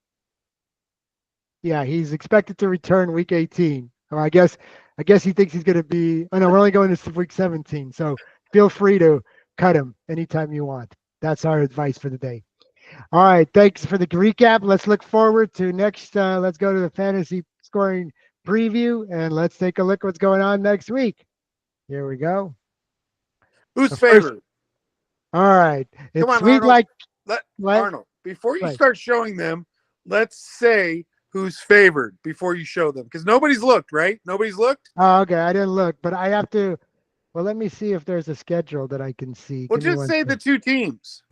Yeah, he's expected to return week 18. Or I guess he thinks he's going to be. Oh no, we're only going to week 17. So feel free to cut him anytime you want. That's our advice for the day. All right, thanks for the recap. Let's look forward to next. Let's go to the fantasy scoring preview and let's take a look what's going on next week. Here we go. Who's The first. favored? All right, Come it's on, sweet Arnold. like Arnold, before you like. start showing them, let's say who's favored before you show them, because nobody's looked, right? Nobody's looked. Oh, okay, I didn't look, but I have to. Well, let me see if there's a schedule that I can see. Well, Give me just one say the second. two teams.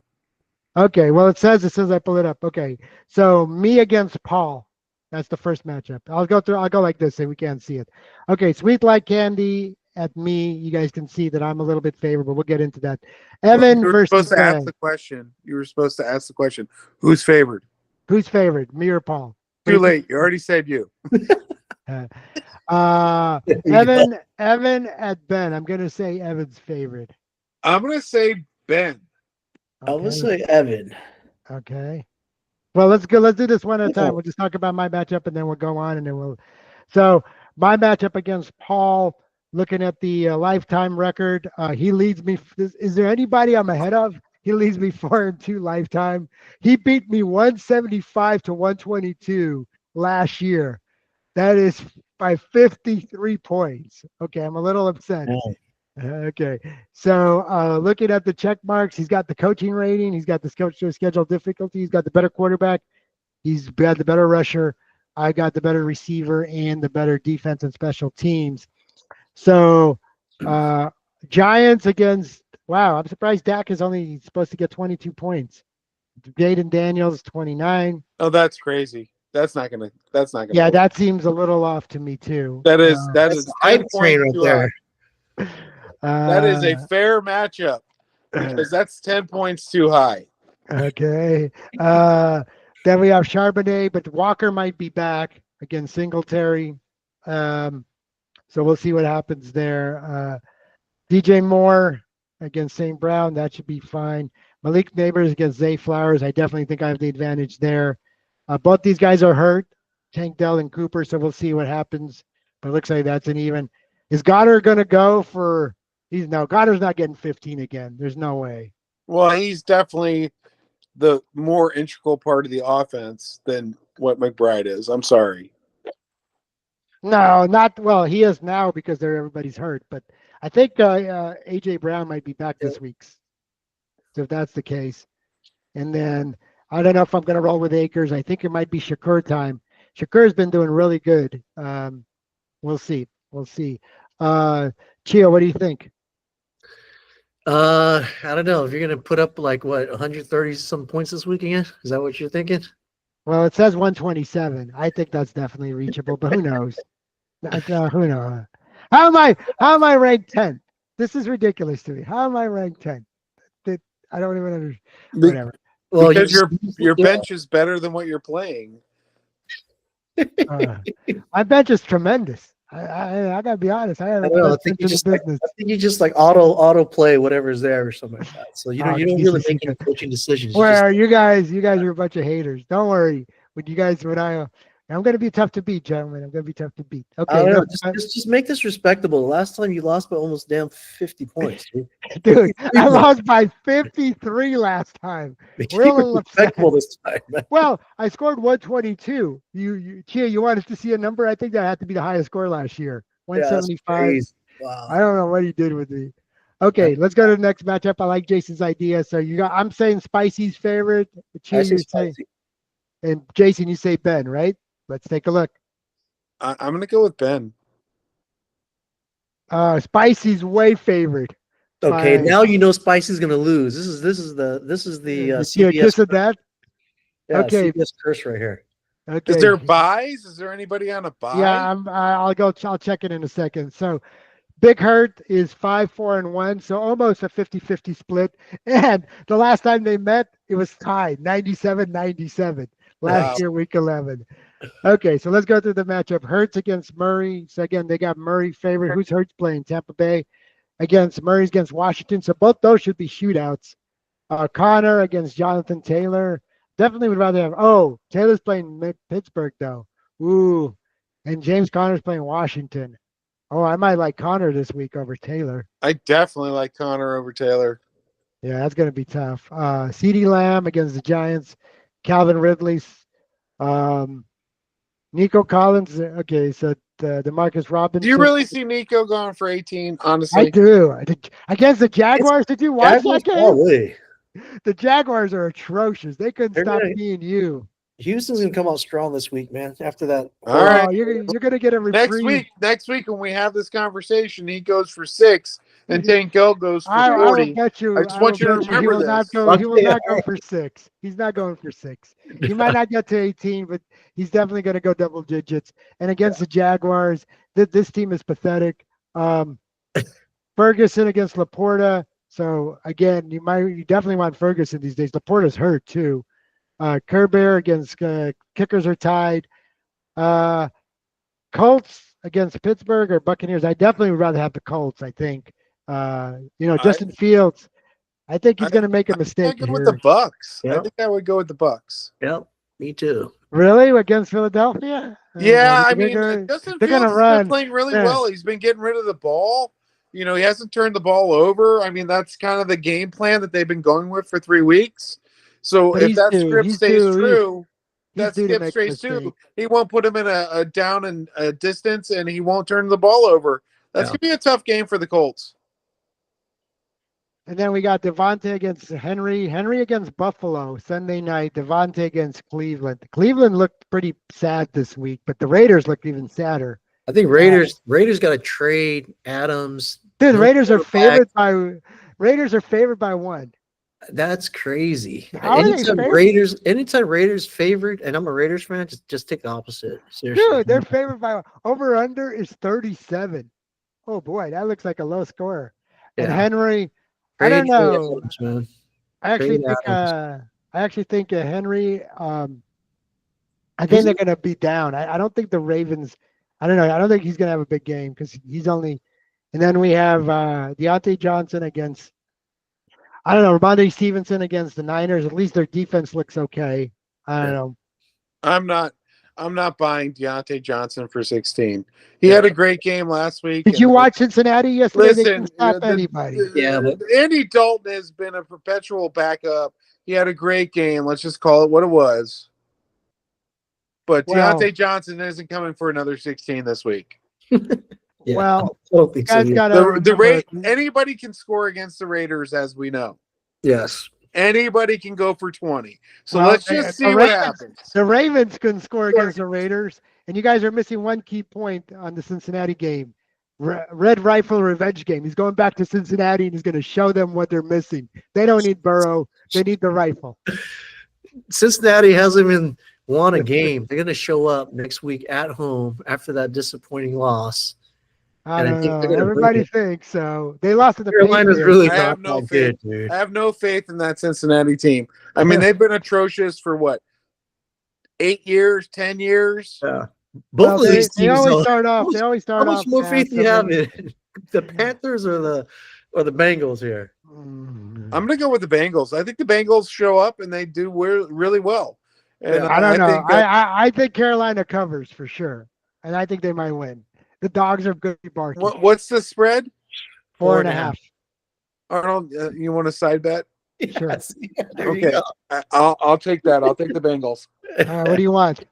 Okay, well, it says I pull it up. Okay, so me against Paul. That's the first matchup. I'll go like this so we can't see it. Okay, Sweet Like Candy at me. You guys can see that I'm a little bit favorable. We'll get into that. Well, Evan you were versus supposed to ask Ben. the question. You were supposed to ask the question. Who's favored? Who's favored, me or Paul? What do Too you think? late. You already said you. There you go. Evan at Ben. I'm gonna say Evan's favorite. I'm gonna say Ben. I would Okay. say Evan. Okay. Well, let's go. Let's do this one at a time. Oh, We'll just talk about my matchup, and then we'll go on, and then we'll. So my matchup against Paul. Looking at the lifetime record, he leads me. Is there anybody I'm ahead of? He leads me 4-2 lifetime. He beat me 175 to 122 last year. That is by 53 points. Okay, I'm a little upset. yeah. Okay. So looking at the check marks, he's got the coaching rating, he's got the schedule difficulty, he's got the better quarterback, he's got the better rusher, I got the better receiver and the better defense and special teams. So uh Giants against wow, I'm surprised Dak is only supposed to get 22 points. Jaden Daniels 29. Oh, that's crazy. That's not gonna. That's not gonna Yeah, work. that seems a little off to me too. That is that That's is the 10 hype train points right too there. high. That is a Uh, fair matchup because that's 10 points too high. Okay. Uh, then we have Charbonnet, but Walker might be back against Singletary. Um, so we'll see what happens there. DJ Moore against St. Brown, that should be fine. Malik Neighbors against Zay Flowers, I definitely think I have the advantage there. Both these guys are hurt, Tank Dell and Cooper, so we'll see what happens. But it looks like that's an even. Is Goddard going to go for? Goddard's not getting 15 again. There's no way. Well, he's definitely the more integral part of the offense than what McBride is. I'm sorry. No, not well. He is now because everybody's hurt, but I think AJ Brown might be back this week. So if that's the case, and then I don't know if I'm going to roll with Akers. I think it might be Shakur time. Shakur's been doing really good. We'll see. We'll see. Chio, what do you think? I don't know if you're gonna put up like what 130 some points this weekend. Is that what you're thinking? Well, it says 127. I think that's definitely reachable, but who knows? Who knows? How am I ranked 10? This is ridiculous to me. How am I ranked 10? I don't even understand. Whatever. Well, Because your yeah. bench is better than what you're playing. My bench is tremendous. I gotta be honest. I have I the don't know. I best think bench you in the just like business. I think you just like auto play whatever's there or something like that. So you Oh, don't don't really Jesus, make any coaching decisions. You Where just are you guys? You guys are a bunch of haters. Don't worry. I'm gonna be tough to beat, gentlemen. I'm gonna be tough to beat. I Okay, don't know. look, Just make this respectable. The last time you lost by almost damn 50 points. Dude. dude, I lost by 53 last time. Make We're a it little upset. respectable this time. Man. Well, I scored 122. Chia, you wanted to see a number? I think that had to be the highest score last year. Yeah, that's 175. crazy. Wow. I don't know what he did with me. Okay, let's go to the next matchup. I like Jason's idea. So I'm saying Spicy's favorite. Chia, I say you say, spicy. and Jason, you say Ben, right? Let's take a look. I'm going to go with Ben. Spicy's way favored. Okay, by- now you know Spicy's gonna lose. This is the See a CBS kiss of that? yeah, Okay. CBS curse right here. Okay. Is there buys? Is there anybody on a buy? Yeah, I'll go. I'll check it in a second. So Big Hurt is 5-4-1, so almost a 50-50 split. And the last time they met, it was tied 97-97 last Wow. year, week 11. Okay, so let's go through the matchup. Hurts against Murray. So again, they got Murray favored. Who's Hurts playing? Tampa Bay against Murray's against Washington. So both those should be shootouts. Connor against Jonathan Taylor. Definitely would rather have. Oh, Taylor's playing Pittsburgh though. Ooh, and James Connor's playing Washington. Oh, I might like Connor this week over Taylor. I definitely like Connor over Taylor. Yeah, that's going to be tough. CeeDee Lamb against the Giants. Calvin Ridley. Um, Nico Collins. Okay, so Demarcus Do you Robinson. really see Nico going for 18? I Honestly, do. Against the Jaguars, did you watch Jaguars, that game? probably. The Jaguars are atrocious. They couldn't They're stop gonna- me and you. Houston's gonna come out strong this week, man. After that, all right. Oh, you're going to get a reprieve. Next week when we have this conversation, he goes for 6 and Tanko goes for I will 40. bet you. I just I want will you to bet you he remember will not this. go. He will Okay, not go all for 6. He's not going for 6. He might not get to 18, but he's definitely going to go double digits. And against the Jaguars, this team is pathetic. Ferguson against Laporta. So again, you definitely want Ferguson these days. Laporta's hurt too. Kerber against kickers are tied. Colts against Pittsburgh or Buccaneers. I definitely would rather have the Colts. I think. Justin Fields. I think he's going to make a I mistake go here. with the Bucks. I Yep. think I would go with the Bucks. yep, me too. Really against Philadelphia? Yeah, I They're mean, gonna, Justin they're gonna Fields has been run. playing really Yeah. well. He's been getting rid of the ball. He hasn't turned the ball over. I mean, that's kind of the game plan that they've been going with for 3 weeks. So But if he's that due. script He's stays due. true, He's that due to skip make a stays mistake. true. He won't put him in a down and a distance, and he won't turn the ball over. That's Yeah. gonna be a tough game for the Colts. And then we got Devontae against Henry. Henry against Buffalo Sunday night. Devontae against Cleveland. Cleveland looked pretty sad this week, but the Raiders looked even sadder. I think Raiders got to trade Adams. Dude, the No Raiders are quarterback. favored by 1. That's crazy. How are they favored? Anytime Raiders favored, and I'm a Raiders fan, just take the opposite. Seriously. Dude, they're favored by 1. Over under is 37. Oh boy, that looks like a low score. And Yeah. Henry, I don't Trade know. Adams, man. I actually Trade think Henry. I think He's- they're gonna be down. I don't think the Ravens. I don't know. I don't think he's gonna have a big game because he's only. And then we have Deontay Johnson against. I don't know. Ramondre Stevenson against the Niners. At least their defense looks okay. I don't know. I'm not buying Deontay Johnson for 16. He had a great game last week. Did you watch Cincinnati yesterday? They Listen, couldn't stop anybody. Yeah, but- Andy Dalton has been a perpetual backup. He had a great game. Let's just call it what it was. But Well- Deontay Johnson isn't coming for another 16 this week. Yeah, Well, I don't think so guys either. got to Anybody can score against the Raiders, as we know. Yes. Anybody can go for 20. So Well, let's the just see what Ravens- happens. The Ravens couldn't score against the Raiders, and you guys are missing one key point on the Cincinnati game. Red Rifle revenge game. He's going back to Cincinnati, and he's going to show them what they're missing. They don't need Burrow. They need the rifle. Cincinnati hasn't even won a game. They're going to show up next week at home after that disappointing loss. I And I don't think know. they're gonna Everybody win it. thinks so. They lost to the Carolina's Patriots. really I not have no that good, faith. dude. I have no faith in that Cincinnati team. I mean, they've been atrocious for what? 8 years, 10 years? Yeah. Both Well, of these they teams. always though, start off. how They always How start much off. more fast, faith do you and have then- in the Panthers or the Bengals here? Mm. I'm going to go with the Bengals. I think the Bengals show up and they do really well. And Yeah, I don't know. think that- I think Carolina covers for sure, and I think they might win. The dogs are good barking. what's the spread? 4.5. Arnold, you want a side bet? Sure. Yes. Yeah, there you Okay. go. I'll take that. I'll take the Bengals. What do you want?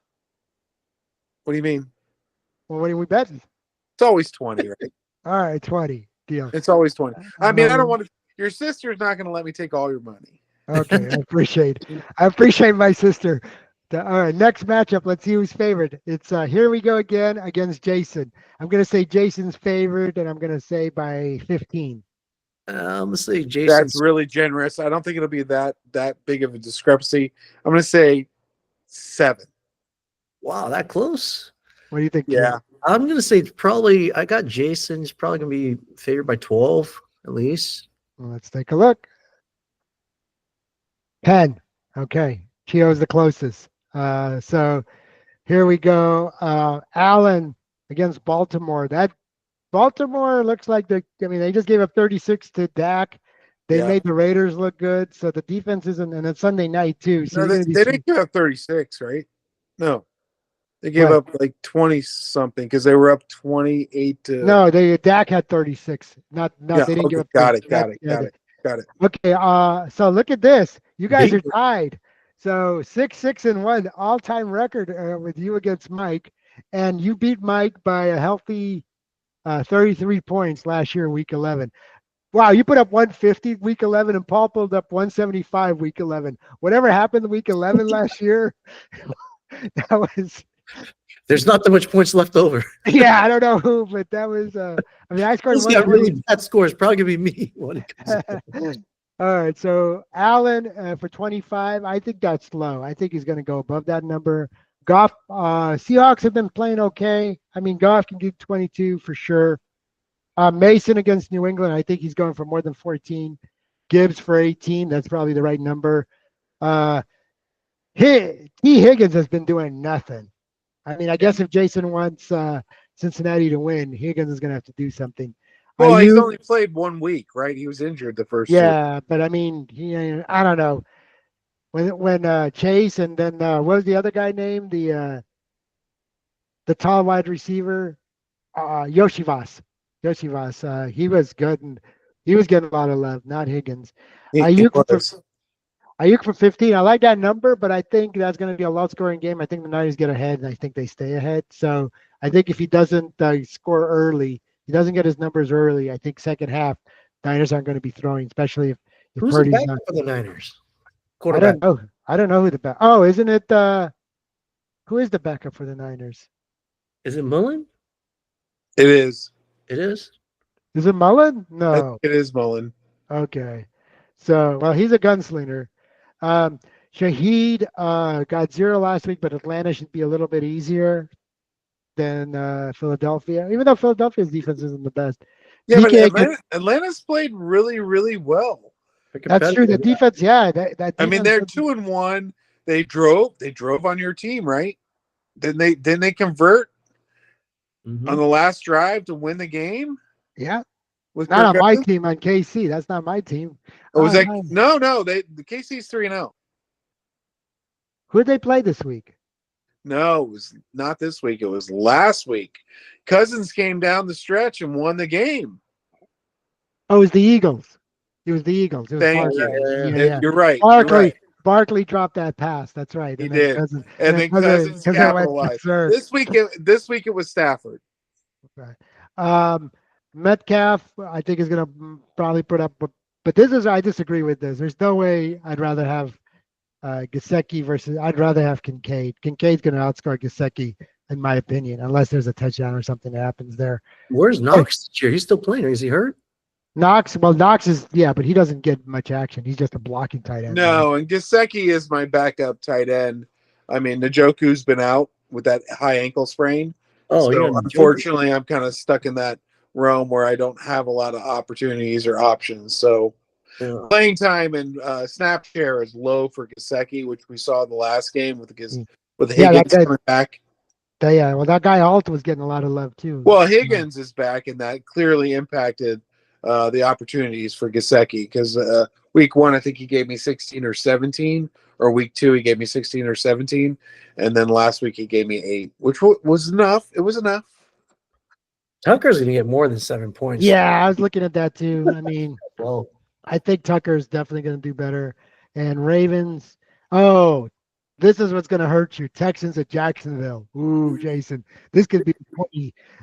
What do you mean? Well, what are we betting? It's always 20, right? All right, 20. Deal. It's always 20. I mean, I Um, don't want to. Your sister's not going to let me take all your money. Okay, I appreciate my sister. All right, next matchup. Let's see who's favored. It's here we go again against Jason. I'm gonna say Jason's favored, and I'm gonna say by 15. I'm gonna say Jason. That's really generous. I don't think it'll be that big of a discrepancy. I'm going to say 7. Wow, that close. What do you think? Yeah. I'm gonna say probably. I got Jason. He's probably gonna be favored by 12 at least. Well, let's take a look. 10. Okay, Chio's the closest. So Here we go. Allen against Baltimore. That Baltimore looks like they just gave up 36 to Dak. They Yeah. made the Raiders look good. So the defense isn't, and it's Sunday night too. So No, you're going to be they seeing didn't give up 36, right? No, they gave what? up like 20 something because they were up 28 to. No, Dak had 36. Not Yeah. they didn't give Okay. up Got 30. it. That Got it. yeah. Got it. Got it. Okay. So look at this. You guys Beat are tied. So 6-6-1, all-time record with you against Mike, and you beat Mike by a healthy 33 points last year in Week 11. Wow, you put up 150 Week 11, and Paul pulled up 175 Week 11. Whatever happened in Week 11 last year, that was There's not that much points left over. yeah. I don't know who, but that was. I mean, I scored Who's got 120. really bad scores? Probably gonna be me when it comes. All right, so Allen for 25, I think that's low. I think he's going to go above that number. Goff, Seahawks have been playing okay. I mean, Goff can do 22 for sure. Mason against New England, I think he's going for more than 14. Gibbs for 18, that's probably the right number. T. Higgins has been doing nothing. I mean, I guess if Jason wants Cincinnati to win, Higgins is going to have to do something. Well, he's You, only played 1 week, right? He was injured the first 2. yeah, but I mean, I don't know. When Chase and then what was the other guy named the tall wide receiver Yoshivas. He was good and he was getting a lot of love, not Higgins. He Ayuk for was. Ayuk for 15. I like that number, but I think that's going to be a low scoring game. I think the Niners get ahead, and I think they stay ahead. So I think if he doesn't score early, he doesn't get his numbers early. I think second half Niners aren't going to be throwing, especially if Who's the Purdy's backup not. for the Niners? I Quarterback. don't know. I don't know who the back. Oh, isn't it? Who is the backup for the Niners? Is it Mullen? It is. It is. Is it Mullen? I No. think it is Mullen. Okay. So, well, he's a gunslinger. Shaheed got 0 last week, but Atlanta should be a little bit easier than Philadelphia, even though Philadelphia's defense isn't the best. Yeah, but DK gets, Atlanta's played really, really well. They're that's true. The competitive. defense, yeah, that I mean, defense. they're 2-1. They drove on your team, right? Didn't they convert Mhm. on the last drive to win the game Yeah, with not Kirk on my Cousins? team, on KC. That's not my team. Or was that No. no? The KC's 3-0. Who did they play this week? No, it was not this week. It was last week. Cousins came down the stretch and won the game. Oh, it was the Eagles. It was the Eagles. It was Thank Barkley. you. Yeah. You're right. Barkley. You're right. Barkley dropped that pass. That's right. He And then did. Cousins. And then Cousins Cousins went, yes, capitalized. sir. This week it was Stafford. Right. Metcalf, I think is going to probably put up, but this is I disagree with this. There's no way I'd rather have Gesicki versus. I'd rather have Kincaid. Kincaid's going to outscore Gesicki, in my opinion, unless there's a touchdown or something that happens there. Where's Knox this year? He's still playing, or is he hurt? Knox is but he doesn't get much action. He's just a blocking tight end. No, and Gesicki is my backup tight end. I mean, Njoku's been out with that high ankle sprain. Oh, So yeah. unfortunately, I'm kind of stuck in that realm where I don't have a lot of opportunities or options. So Yeah. playing time and snap share is low for Gesicki, which we saw in the last game with Higgins coming back. Yeah, well, that guy Alt was getting a lot of love too. Well, Higgins is back, and that clearly impacted the opportunities for Gesicki because week 1, I think he gave me 16 or 17, or week 2, he gave me 16 or 17, and then last week he gave me 8, which was enough. It was enough. Tucker's going to get more than 7 points. Yeah, I was looking at that too. I mean, Well, I think Tucker is definitely going to do better. And Ravens, oh, this is what's going to hurt you. Texans at Jacksonville. Ooh, Jason, this could be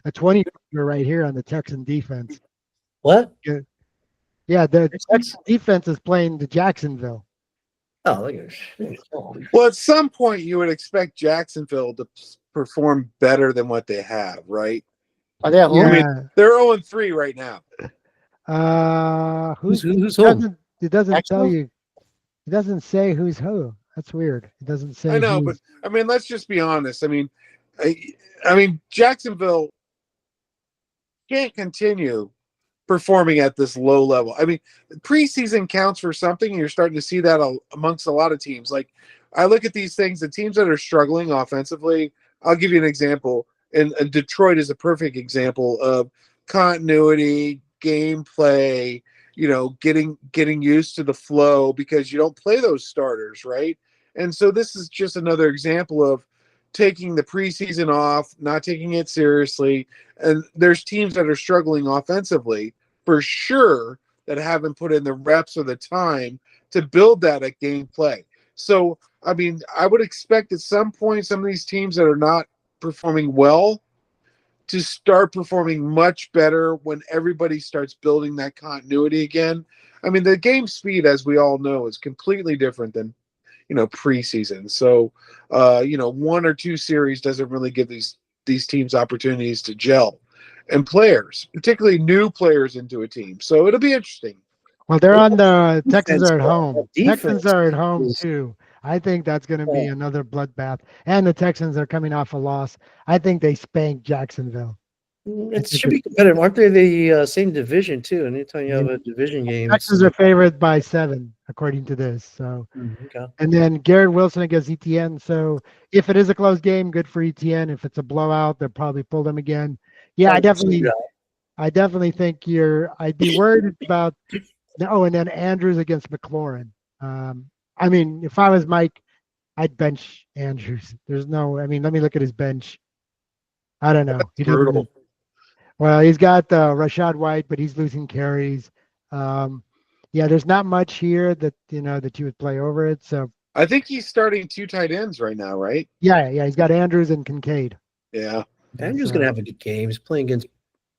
a 20 right here on the Texan defense. what? Yeah, the Texan defense is playing the Jacksonville. Oh, look at this. Well, at some point, you would expect Jacksonville to perform better than what they have, right? Are they at home? I mean, they're 0-3 right now. Who's home? home? It doesn't tell Jacksonville? you. It doesn't say who's who. That's weird. It doesn't say. I know, who's. but I mean, let's just be honest. I mean, Jacksonville can't continue performing at this low level. I mean, preseason counts for something, and you're starting to see that amongst a lot of teams. Like, I look at these things, the teams that are struggling offensively, I'll give you an example. And Detroit is a perfect example of continuity, gameplay, getting used to the flow because you don't play those starters, right? And so this is just another example of taking the preseason off, not taking it seriously. And there's teams that are struggling offensively for sure that haven't put in the reps or the time to build that at gameplay. So, I mean, I would expect at some point some of these teams that are not performing well to start performing much better when everybody starts building that continuity again. I mean, the game speed, as we all know, is completely different than preseason. So, one or two series doesn't really give these teams opportunities to gel, and players, particularly new players, into a team. So it'll be interesting. Well, they're What on about the Texans defense, are at though? That home. Texans defense are at home is, too. I think that's going to be uh, another bloodbath. And the Texans are coming off a loss. I think they spanked Jacksonville. I it think should be competitive. Aren't they the same division too? Anytime you have a division game, it's Texans are favored by 7, according to this. So, okay. and then Garrett Wilson against ETN. So, if it is a close game, good for ETN. If it's a blowout, they'll probably pull them again. Yeah, Probably shootout. I definitely think I'd be worried about. Oh, and then Andrews against McLaurin. I mean, if I was Mike, I'd bench Andrews. There's no. I mean, let me look at his bench. I don't know. He Brutal. doesn't. Well, he's got Rashad White, but he's losing carries. Um, yeah, there's not much here that that you would play over it. So I think he's starting 2 tight ends right now, right? yeah, he's got Andrews and Kincaid. Yeah. Andrew's So, gonna have a good game. He's playing against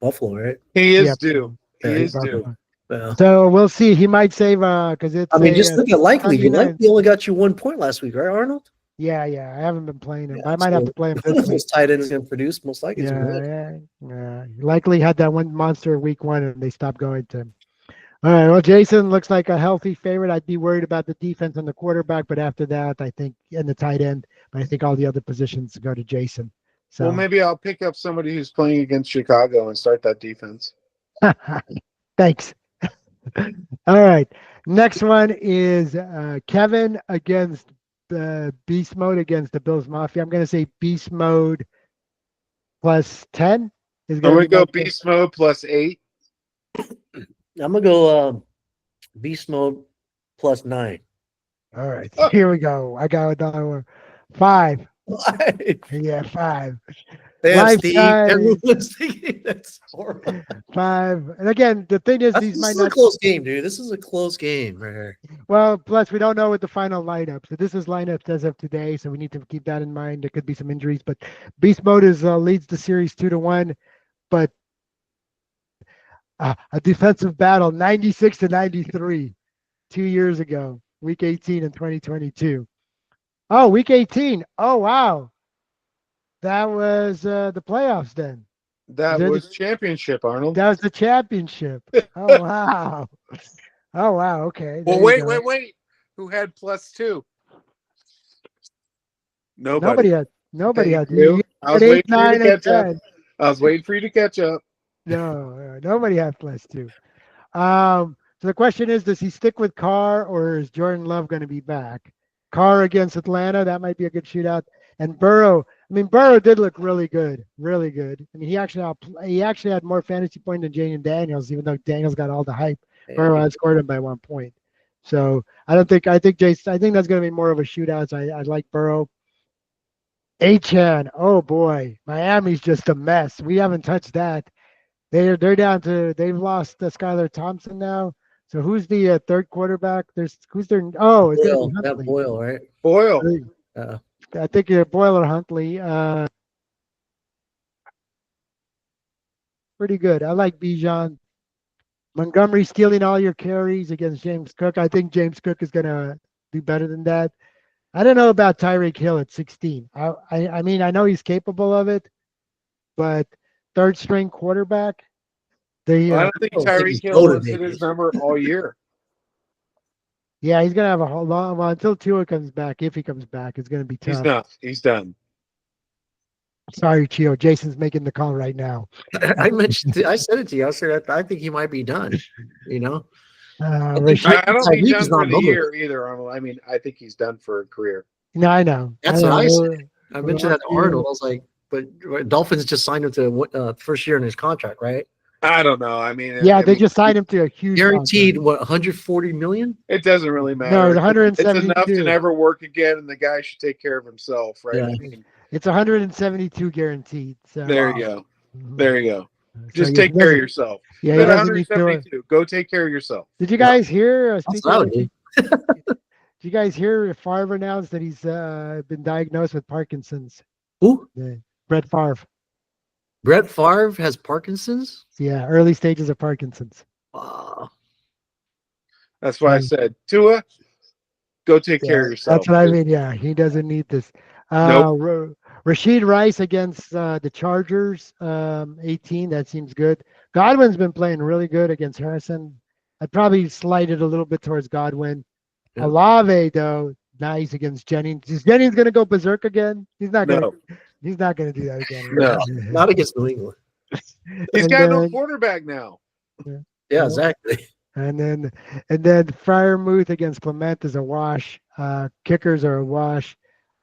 Buffalo, right? He yeah. is due. He Yeah, is he's due. Buffalo. Yeah. So we'll see. He might save because it's I mean, a just look at Likely. Sunday night. Likely only got you 1 point last week, right, Arnold? Yeah. I haven't been playing him, Yeah, but I might have so to play him none this of week. those tight ends going to produce. Most likely, he's going to win. Yeah. Likely had that one monster week 1, and they stopped going to him. All right. Well, Jason looks like a healthy favorite. I'd be worried about the defense and the quarterback, but after that, I think and the tight end. But I think all the other positions go to Jason. Well, So maybe I'll pick up somebody who's playing against Chicago and start that defense. thanks. All right. Next one is Kevin against the Beast Mode against the Bills Mafia. I'm going to say Beast Mode plus 10 is I'm going going to to be my go Beast Mode plus 8. I'm going to go Beast Mode plus 9. All right. Here we go. I got another one. 5. Why? Yeah, 5. Damn, Steve. Lifetime. Everyone's thinking that's horrible. 5. And again, the thing is, these This might is a not. close game, dude. This is a close game right here. Well, plus we don't know what the final lineup. So this is lineups as of today. So we need to keep that in mind. There could be some injuries, but Beast Mode leads the series 2-1. But a defensive battle, 96-93, 2 years ago, Week 18 in 2022. Oh, Week 18. Oh wow, that was the playoffs. Then That was championship, Arnold. that was the championship. Oh wow. Oh wow. Okay. Well, There you go. wait. Who had plus 2? Nobody. Nobody Thank had. you. You I had was 8, waiting for you 9, to and catch up. 10. I was waiting for you to catch up. No, nobody had plus 2. So the question is, does he stick with Carr or is Jordan Love going to be back? Carr against Atlanta, that might be a good shootout. And Burrow, I mean, Burrow did look really good, really good. I mean, he actually had more fantasy points than Jaden Daniels, even though Daniels got all the hype. Burrow outscored him by 1 point. So I think Jason, I think that's going to be more of a shootout. So I like Burrow. Achan, oh boy, Miami's just a mess. We haven't touched that. They've lost Skylar Thompson now. So who's the third quarterback? It's going to be That Huntley. Boyle, right? Boyle. I think Boyle or Huntley. Pretty good. I like Bijan. Montgomery stealing all your carries against James Cook. I think James Cook is going to do better than that. I don't know about Tyreek Hill at 16. I mean, I know he's capable of it, but third string quarterback. I don't think Tyreek Hill has hit his number all year. Yeah, he's gonna have a whole long. Well, until Tua comes back, if he comes back, it's gonna be tough. He's not. He's done. Sorry, Chio. Jason's making the call right now. I said it to you. I said I think he might be done. You know, I don't think he's done for the year either, Arnold. I mean, I think he's done for a career. No, I know. That's what I said. I mentioned that to Arnold. I was like, but Dolphins just signed him to first year in his contract, right? I don't know. I mean, Yeah, they just signed him to a huge Guaranteed, contract. what, 140 million? it doesn't really No, matter. it's It's enough to 172. never work again, and the guy should take care of himself, right? Yeah. I mean, It's 172 guaranteed. So there you go. There you go. So Just he take care of doesn't. yourself. Yeah, he Bet doesn't need to. 172. Go take care of yourself. Did you Yeah. guys hear? That's Speaking what I of would which, do. did you guys hear Favre announced that he's been diagnosed with Parkinson's? Who? Yeah. Brett Favre. Brett Favre has Parkinson's? Yeah, early stages of Parkinson's. Wow. That's why I said, Tua, go take care of yourself. That's what I mean. Yeah, he doesn't need this. Nope. Rashid Rice against the Chargers, 18. That seems good. Godwin's been playing really good against Harrison. I'd probably slide it a little bit towards Godwin. Yeah. Olave though, nice against Jennings. Is Jennings gonna go berserk again? He's not gonna. No. He's not gonna do that again. No. Not against New England. He's And got no then- quarterback now. Yeah, exactly. And then Fryermuth against Clement is a wash. Kickers are a wash.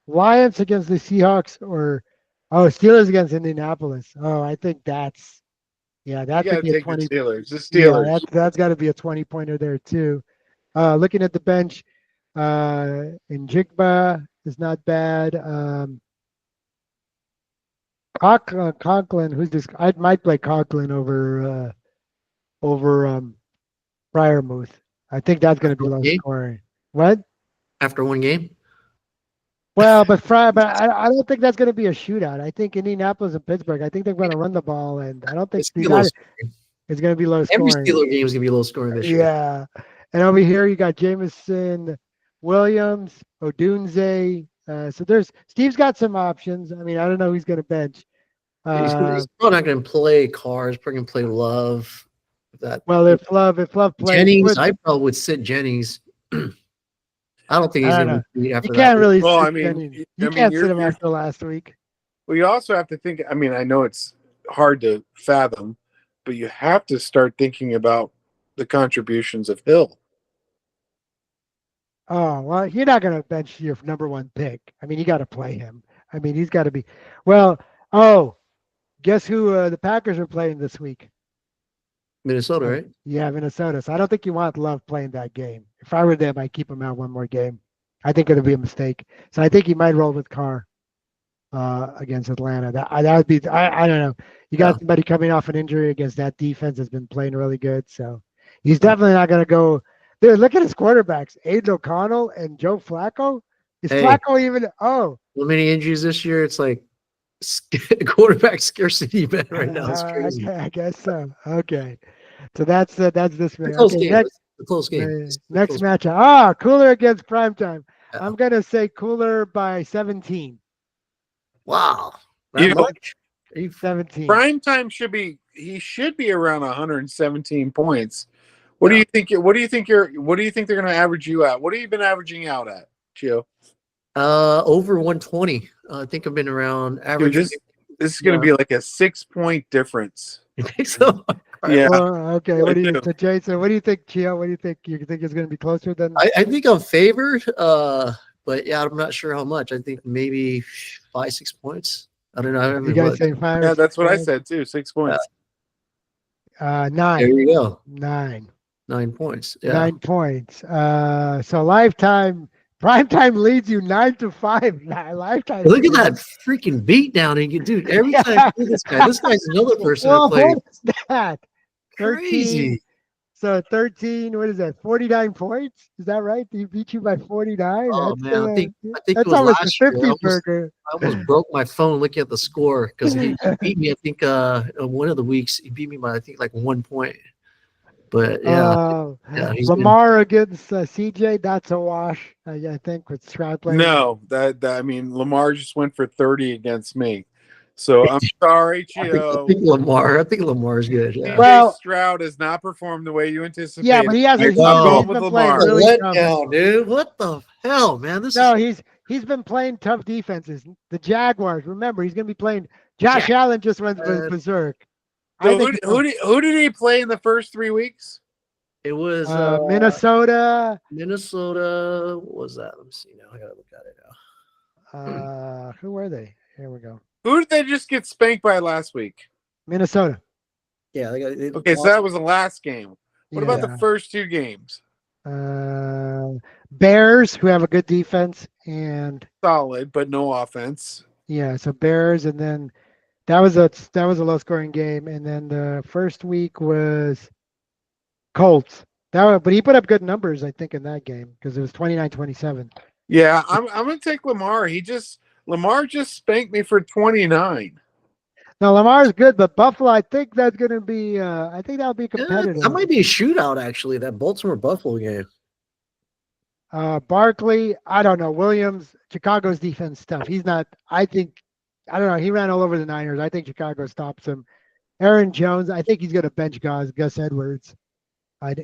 Lions against the Seahawks or Steelers against Indianapolis. Oh, I think that You could got to be a take 20. the Steelers. The Yeah, Steelers. that's got to be a 20-pointer there too. Looking at the bench, Njigba is not bad. Conklin, who's this? I might play Conklin over Fryermuth. I think that's going to be low Okay. scoring. What? After one game? Well, but I don't think that's going to be a shootout. I think Indianapolis and Pittsburgh. I think they're going to run the ball, and I don't think It's gonna be low it's going to be low Every scoring. Steeler game is going to be low scoring this year. Yeah, and over here you got Jameson, Williams, Odunze. So Steve's got some options. I mean, I don't know who's going to bench. He's probably not going to play Carr. He's probably going to play Love. That Well, if Love plays, Jennings, I probably would sit Jennings. I don't think he's I going don't to beat after you that. can't really. Well, sit I mean, Jennings. I You mean, can't you're- sit him you're- after last week. Well, you also have to think. I mean, I know it's hard to fathom, but you have to start thinking about the contributions of Hill. Oh, well, you're not going to bench your number one pick. I mean, you got to play him. I mean, he's got to be. Well, guess who the Packers are playing this week? Minnesota, right? Yeah, Minnesota. So I don't think you want Love playing that game. If I were them, I'd keep him out one more game. I think it'll be a mistake. So I think he might roll with Carr against Atlanta. That would be. I don't know. You got somebody coming off an injury against that defense that's been playing really good. So he's definitely not going to go. Dude, look at his quarterbacks: Aiden O'Connell and Joe Flacco. Is Flacco even? Oh, so many injuries this year. It's like quarterback scarcity event right now. It's crazy. I guess so. Okay, so that's this way. Close Okay, game. next, It's a close game. next matchup. Cooler against Primetime. Yeah. I'm gonna say Cooler by 17. Wow. You That know, much? 17. Prime time should be. He should be around 117 points. What do you think? What do you think they're going to average you at? What have you been averaging out at, Chio? Over 120. I think I've been around average. Dude, this is going to be like a 6-point difference. You think so? Yeah. Well, okay. What do you, do. so Jason? What do you think, Chio? What do you think? You think it's going to be closer than? I think I'm favored. But yeah, I'm not sure how much. I think maybe 5-6 points. I don't know. I haven't You guys looked. saying 5? Yeah, that's what I said too. 6 points. 9. There you go. 9. 9 points. Yeah. 9 points. So lifetime, primetime leads you 9-5. Lifetime. Look at that freaking beat down. And dude, every time I see this guy's another person Well, that played. what is that? 13. Crazy. So 13, what is that? 49 points? Is that right? He beat you by 49. Oh That's, man, I think it that's was almost a last year. 50 burger. I almost broke my phone looking at the score because he beat me. I think one of the weeks he beat me by I think like 1 point. But yeah, he's Lamar against CJ, that's a wash. I think with Stroud playing. No, that I mean Lamar just went for 30 against me. So I'm sorry, I Chio. think Lamar is good. Yeah. Well- Stroud has not performed the way you anticipated. Yeah, but he hasn't. Wow. He's With been playing Lamar. really tough. Letdown, dude. What the hell, man? No, he's been playing tough defenses. The Jaguars. Remember, he's going to be playing. Josh Allen just went berserk. So who did he play in the first 3 weeks? It was Minnesota. Minnesota. What was that? Let me see now. I gotta look at it now. Who were they? Here we go. Who did they just get spanked by last week? Minnesota. Yeah, they Okay, so lost. that was the last game. What about the Yeah. first two games? Bears, who have a good defense, and Solid, but no offense. yeah, so Bears, and then that was a low scoring game, and then the first week was Colts. But he put up good numbers, I think, in that game because it was 29-27. Yeah, I'm gonna take Lamar. Lamar just spanked me for 29. Now Lamar's good, but Buffalo, I think that's going to be. I think that'll be Yeah, competitive. that might be a shootout actually. That Baltimore Buffalo game. Barkley, I don't know. Williams, Chicago's defense stuff. He's not. I think. I don't know. He ran all over the Niners. I think Chicago stops him. Aaron Jones, I think he's going to bench Gus Edwards.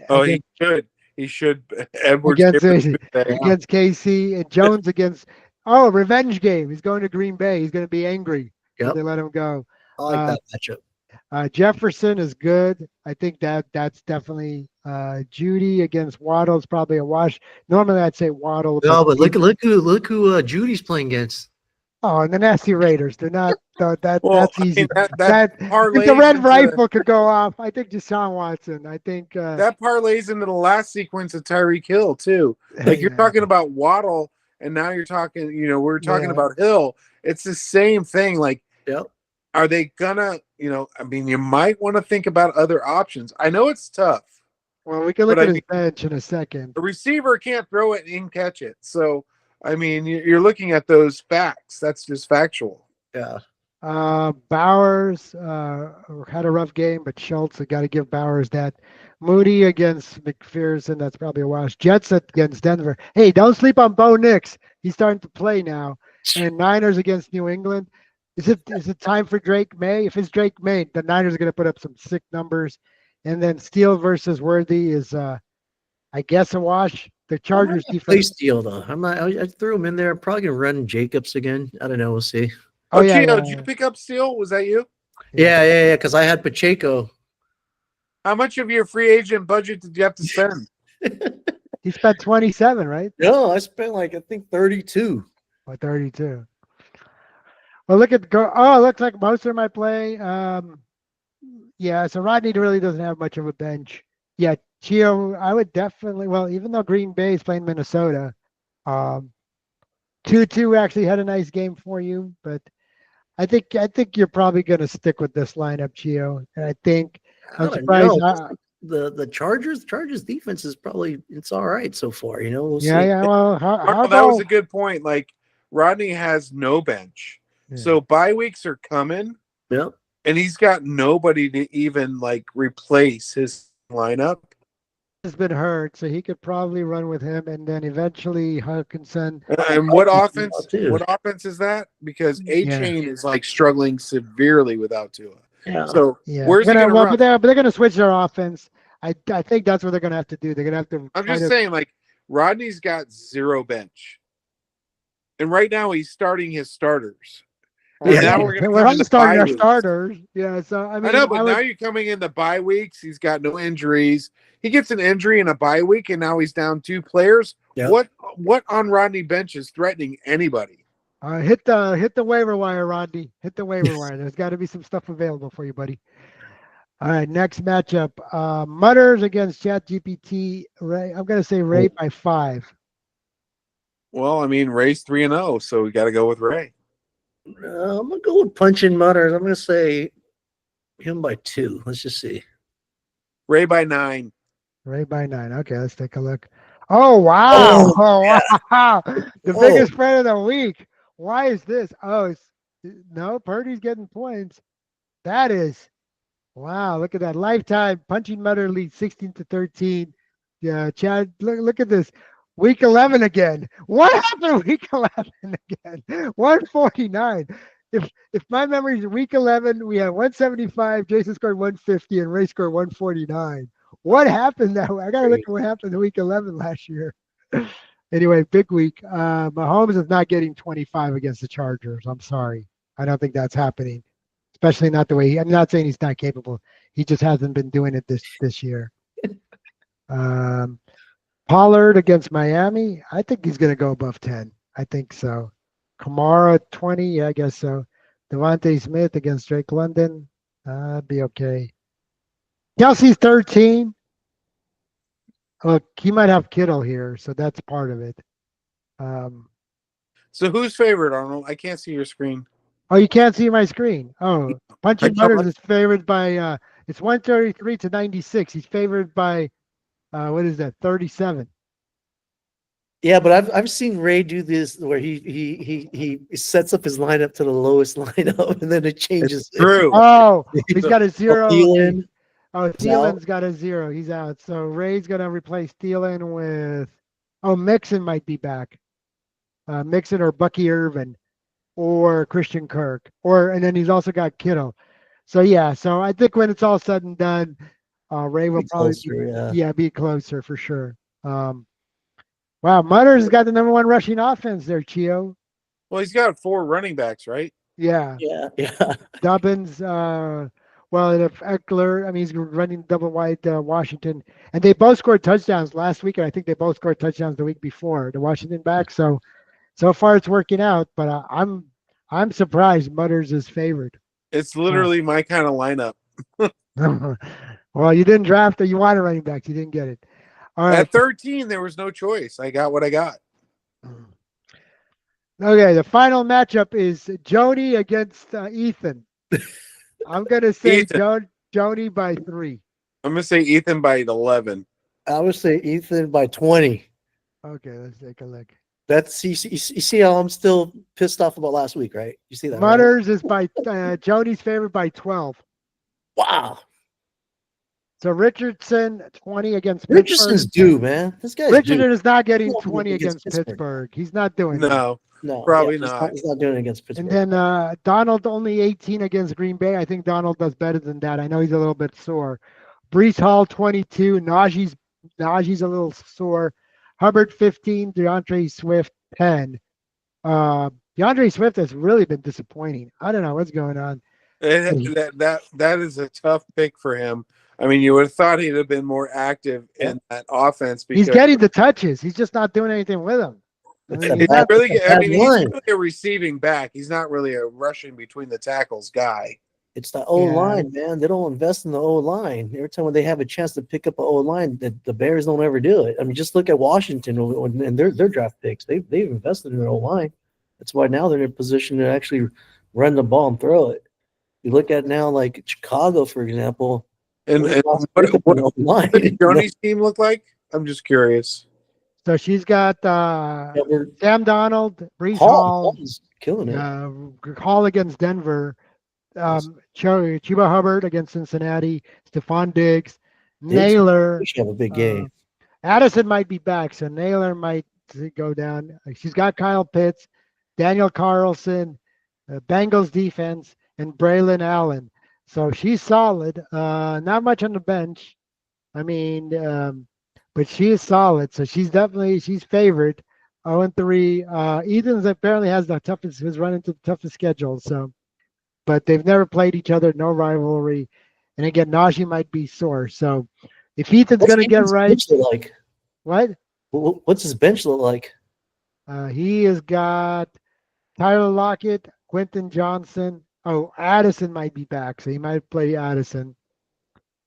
Oh, Against he should. He should. Edwards against gave us a good day. Yeah. against KC and Jones against. Oh, revenge game. He's going to Green Bay. He's going to be angry that Yep. they let him go. I like that matchup. Jefferson is good. I think that's definitely Judy against Waddle is probably a wash. Normally I'd say Waddle. No, but look who Judy's playing against. Oh, and the nasty Raiders. They're not. Well, That's I easy. mean, that That if the parlays red into rifle could go off, I think Deshaun Watson. I think that parlays into the last sequence of Tyreek Hill too. Like you're yeah, talking about Waddle, and now you're talking. We're talking yeah. about Hill. It's the same thing. Like, Yep. are they gonna? I mean, you might want to think about other options. I know it's tough. Well, we can look But at I his bench in a second. A receiver can't throw it and catch it. So, I mean, you're looking at those facts. That's just factual. Yeah. Bowers had a rough game, but Schultz, I got to give Bowers that. Moody against McPherson, that's probably a wash. Jets against Denver. Hey, don't sleep on Bo Nix. He's starting to play now. And Niners against New England. Is it time for Drake May? If it's Drake May, the Niners are going to put up some sick numbers. And then Steele versus Worthy is, I guess, a wash. The Chargers Play defense. Steele though. I'm not. I threw him in there. I'm probably gonna run Jacobs again. I don't know. We'll see. Oh, yeah, Chio, yeah, did you pick up Steele? Was that you? Yeah. Because I had Pacheco. How much of your free agent budget did you have to spend? He spent 27, right? No, I spent I think 32. Or 32. Well, look at go. Oh, it looks like most of them I play. Yeah, so Rodney really doesn't have much of a bench. Yeah, Chio, I would definitely. Well, even though Green Bay is playing Minnesota, 2-2 actually had a nice game for you, but I think you're probably going to stick with this lineup, Chio. And I think I'm surprised. The Chargers defense is probably it's all right so far. We'll see. Yeah. Well, That was a good point. Like Rodney has no bench, so bye weeks are coming. Yep. And he's got nobody to even replace his lineup. Has been hurt, so he could probably run with him, and then eventually Hawkinson. And what offense? What offense is that? Because A-Chain is struggling severely without Tua. Yeah. So where's he going to run? But they're going to switch their offense. I think that's what they're going to have to do. They're going to have to. I'm just saying, Rodney's got zero bench, and right now he's starting his starters. Yeah, now we're going to starting our starters. Yeah, so I mean, I know, but now you're coming in the bye weeks. He's got no injuries. He gets an injury in a bye week, and now he's down 2 players. Yep. What on Rodney bench is threatening anybody? Hit the waiver wire, Rodney. Hit the waiver wire. There's got to be some stuff available for you, buddy. All right, next matchup. Mutters against ChatGPT. Ray, I'm going to say Ray by 5. Well, I mean, Ray's 3-0, so we got to go with Ray. I'm gonna go with Punching Mutters. I'm gonna say him by 2. Let's just see. Ray by 9. Ray by 9. Okay, let's take a look. Oh wow! Wow! The biggest spread of the week. Why is this? Oh, no. Purdy's getting points. That is wow! Look at that lifetime Punching Mutter lead 16-13. Yeah, Chad. Look at this. Week 11 again. What happened week 11 again? 149. If my memory is week 11, we had 175, Jason scored 150, and Ray scored 149. What happened that way? I got to look at what happened in week 11 last year. Anyway, big week. Mahomes is not getting 25 against the Chargers. I'm sorry. I don't think that's happening, especially not the way I'm not saying he's not capable. He just hasn't been doing it this year. Pollard against Miami. I think he's going to go above 10. I think so. Kamara 20. Yeah, I guess so. Devontae Smith against Drake London. Be okay. Kelsey's 13. Look, he might have Kittle here, so that's part of it. Um, So who's favorite, Arnold? I can't see your screen. oh, you can't see my screen. Oh, I Punching know. Butters is favored by it's 133 to 96. He's favored by what is that? 37. Yeah, but I've seen Ray do this where he sets up his lineup to the lowest lineup and then it changes It's it. true. Oh, he's got a zero. Okay. Thielen Oh, is out. Thielen's got a zero. He's out. So Ray's gonna replace Thielen with Mixon might be back. Mixon or Bucky Irvin or Christian Kirk. And then he's also got Kittle. So yeah, so I think when it's all said and done, Ray will Be probably closer, yeah. be closer for sure. Wow, Mutters has got the number one rushing offense there, Chio. Well, he's got 4 running backs, right? Yeah. Yeah. Dobbins, well, and if Eckler, I mean, he's running double wide Washington, and they both scored touchdowns last week, and I think they both scored touchdowns the week before, the Washington back. So far it's working out, but I'm surprised Mutters is favored. It's literally my kind of lineup. Well, you didn't draft it. You wanted running backs. You didn't get it. All right. At 13, there was no choice. I got what I got. Okay, the final matchup is Jody against Ethan. I'm going to say Jody by 3. I'm gonna say Ethan by 11. I would say Ethan by 20. Okay, let's take a look. That's you see how I'm still pissed off about last week, right? You see that? Right? Mutters is by Jody's favored by 12. Wow. So Richardson 20 against Richardson's Pittsburgh. due, man. This guy's Richardson due. is not getting He's 20 against Pittsburgh. He's not doing that. No, No, probably yeah, not. He's not doing it against Pittsburgh. And then Donald only 18 against Green Bay. I think Donald does better than that. I know he's a little bit sore. Brees Hall 22. Najee's a little sore. Hubbard 15. DeAndre Swift 10. DeAndre Swift has really been disappointing. I don't know what's going on. That is a tough pick for him. I mean, you would have thought he'd have been more active in that offense because He's getting the touches. He's just not doing anything with them. he's really a receiving back. He's not really a rushing between the tackles guy. It's the O line, man. They don't invest in the O line. Every time when they have a chance to pick up an O line, the Bears don't ever do it. I mean, just look at Washington and their draft picks. They've invested in their O line. That's why now they're in a position to actually run the ball and throw it. You look at now, like Chicago, for example. And what does Johnny's team look like? I'm just curious. So she's got Sam Donald, Brees Hall, killing it. Hall against Denver, Chuba Hubbard against Cincinnati, Stephon Diggs, Naylor. She have a big game. Addison might be back, so Naylor might go down. She's got Kyle Pitts, Daniel Carlson, Bengals defense, and Braylon Allen. So she's solid. Not much on the bench. I mean, but she is solid. So she's favored. 0-3. Ethan's apparently has run into the toughest schedule. So, but they've never played each other. No rivalry. And again, Najee might be sore. So if Ethan's going to get right, like what? What's his bench look like? He has got Tyler Lockett, Quentin Johnson. Oh, Addison might be back, so he might play Addison.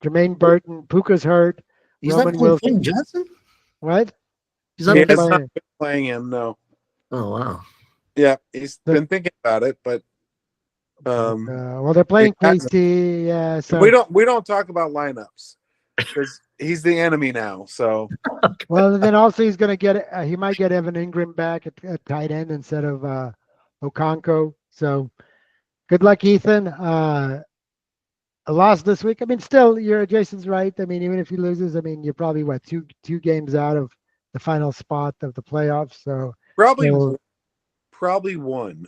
Jermaine Burton, Puka's hurt. He's Roman not playing Wilson. Johnson? What? He's not playing him, no. Oh, wow. Yeah, he's been thinking about it, but well, they're playing KC. Yeah, so we don't talk about lineups because he's the enemy now. So well, then also he's going to get he might get Evan Ingram back at tight end instead of Okonkwo. So good luck, Ethan. A loss this week. I mean, still, Jason's right. I mean, even if he loses, I mean, you're probably two games out of the final spot of the playoffs. So probably one.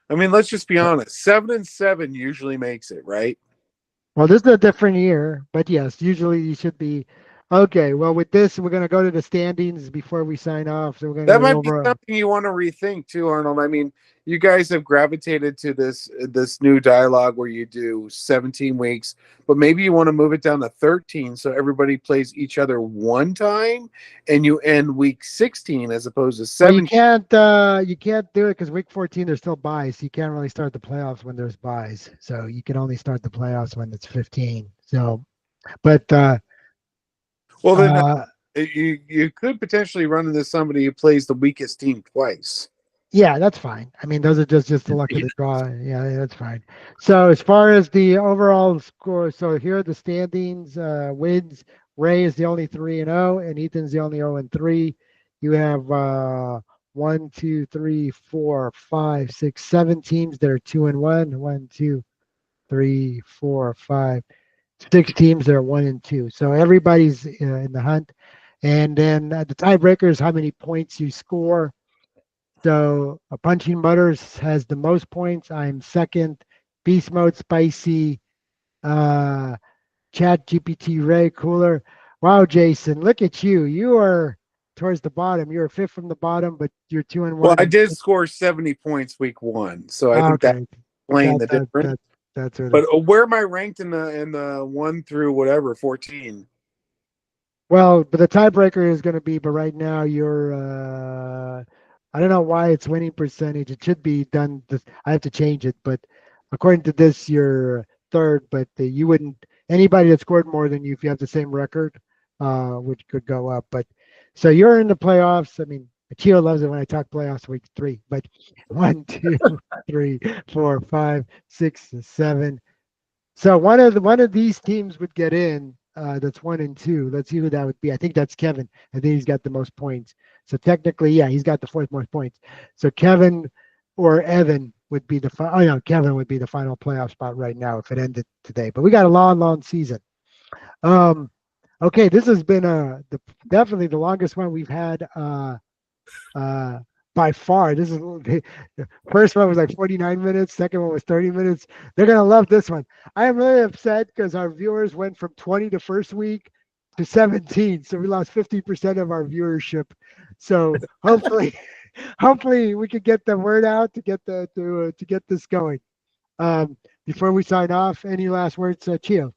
I mean, let's just be honest. 7-7 usually makes it, right? Well, this is a different year, but yes, usually you should be Okay, well, with this, we're going to go to the standings before we sign off. So we're going to That go might be over. something you want to rethink too, Arnold. I mean, you guys have gravitated to this new dialogue where you do 17 weeks, but maybe you want to move it down to 13 so everybody plays each other one time and you end week 16 as opposed to Well, 17. you can't do it because week 14 there's still buys. So you can't really start the playoffs when there's buys. So you can only start the playoffs when it's 15. So, but Well, then uh, you could potentially run into somebody who plays the weakest team twice. yeah, that's fine. I mean, those are just the luck of the draw. Yeah, that's fine. So as far as the overall score, so here are the standings. Wins. Ray is the only 3-0, and Ethan's the only 0-3. You have 1, 2, 3, 4, 5, 6, 7 teams that are 2-1. 1, 2, 3, 4, 5, 6 teams that are 1-2. So everybody's in the hunt. And then the tiebreaker is how many points you score. So Punching Butters has the most points. I'm second. Beast Mode Spicy. Uh, Chat GPT Ray Cooler. Wow, Jason, look at you. You are towards the bottom. You're fifth from the bottom, but you're two and Well, one. I did score 70 points week 1, so I think that's Okay, playing the that difference. that that's what it But is. where am I ranked in the 1 through whatever 14? Well, but the tiebreaker is going to be. But right now, you're. I don't know why it's winning percentage. It should be done. This, I have to change it, but according to this, you're third. But you wouldn't. Anybody that scored more than you, if you have the same record, which could go up. But so you're in the playoffs. I mean, Chio loves it when I talk playoffs week 3. But 1, 2, 3, 4, 5, 6, 7. So one of these teams would get in. That's 1-2. Let's see who that would be. I think that's Kevin. I think he's got the most points. So technically, yeah, he's got the fourth most points. So Kevin or Evan would be the oh no, Kevin would be the final playoff spot right now if it ended today. But we got a long, long season. Um, okay, this has been definitely the longest one we've had. Uh, by far. This is the first one was like 49 minutes. Second one was 30 minutes. They're gonna love this one. I am really upset because our viewers went from 20 the first week to 17, so we lost 50% of our viewership. So hopefully, hopefully we could get the word out to get to get this going. Before we sign off, any last words, Chio?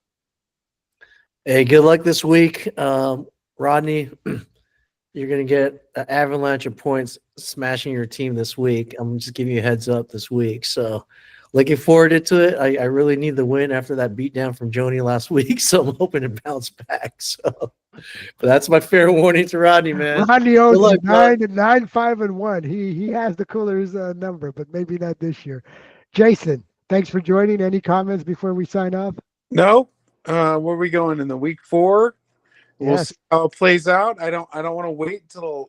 Hey, good luck this week. Rodney, you're going to get an avalanche of points smashing your team this week. I'm just giving you a heads up this week. So looking forward to it. I really need the win after that beatdown from Joni last week. So I'm hoping to bounce back. So, but that's my fair warning to Rodney, man. Rodney Good owes you luck, bud. 9, 5-1. He has the Coolers number, but maybe not this year. Jason, thanks for joining. Any comments before we sign off? No. Where are we going in the week 4? We'll Yes. see how it plays out. I don't want to wait until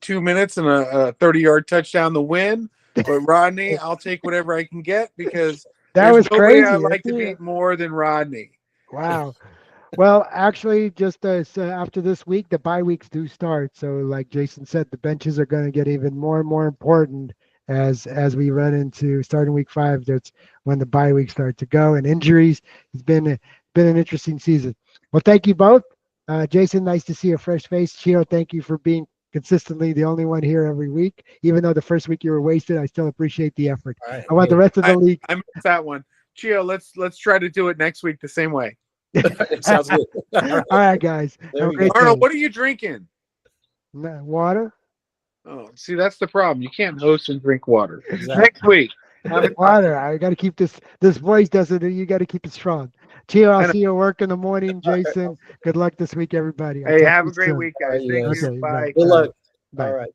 2 minutes and a 30-yard touchdown to win. But Rodney, I'll take whatever I can get because That there's was nobody I'd crazy. like to beat more than Rodney. Wow. Well, actually, just after this week, the bye weeks do start. So, like Jason said, the benches are going to get even more and more important as we run into starting week 5. That's when the bye weeks start to go, and injuries. It's been an interesting season. Well, thank you both, Jason. Nice to see a fresh face. Chio, thank you for being consistently the only one here every week. Even though the first week you were wasted, I still appreciate the effort. All right. I want the rest of the league. I missed that one. Chio, let's try to do it next week the same way. Sounds good. All right, guys. There Have a we great go. Arnold, day. what are you drinking? Water. Oh, see, that's the problem. You can't host and drink water. Exactly. Next week. Have it. Water. I got to keep this voice doesn't. You got to keep it strong. Chio, I I'll know. see you at work in the morning. Jason, good luck this week, everybody. I'll Hey, talk to have you a great soon. week, All guys. right, you Thank guys. you. Okay, Bye. Good luck. bye. All right.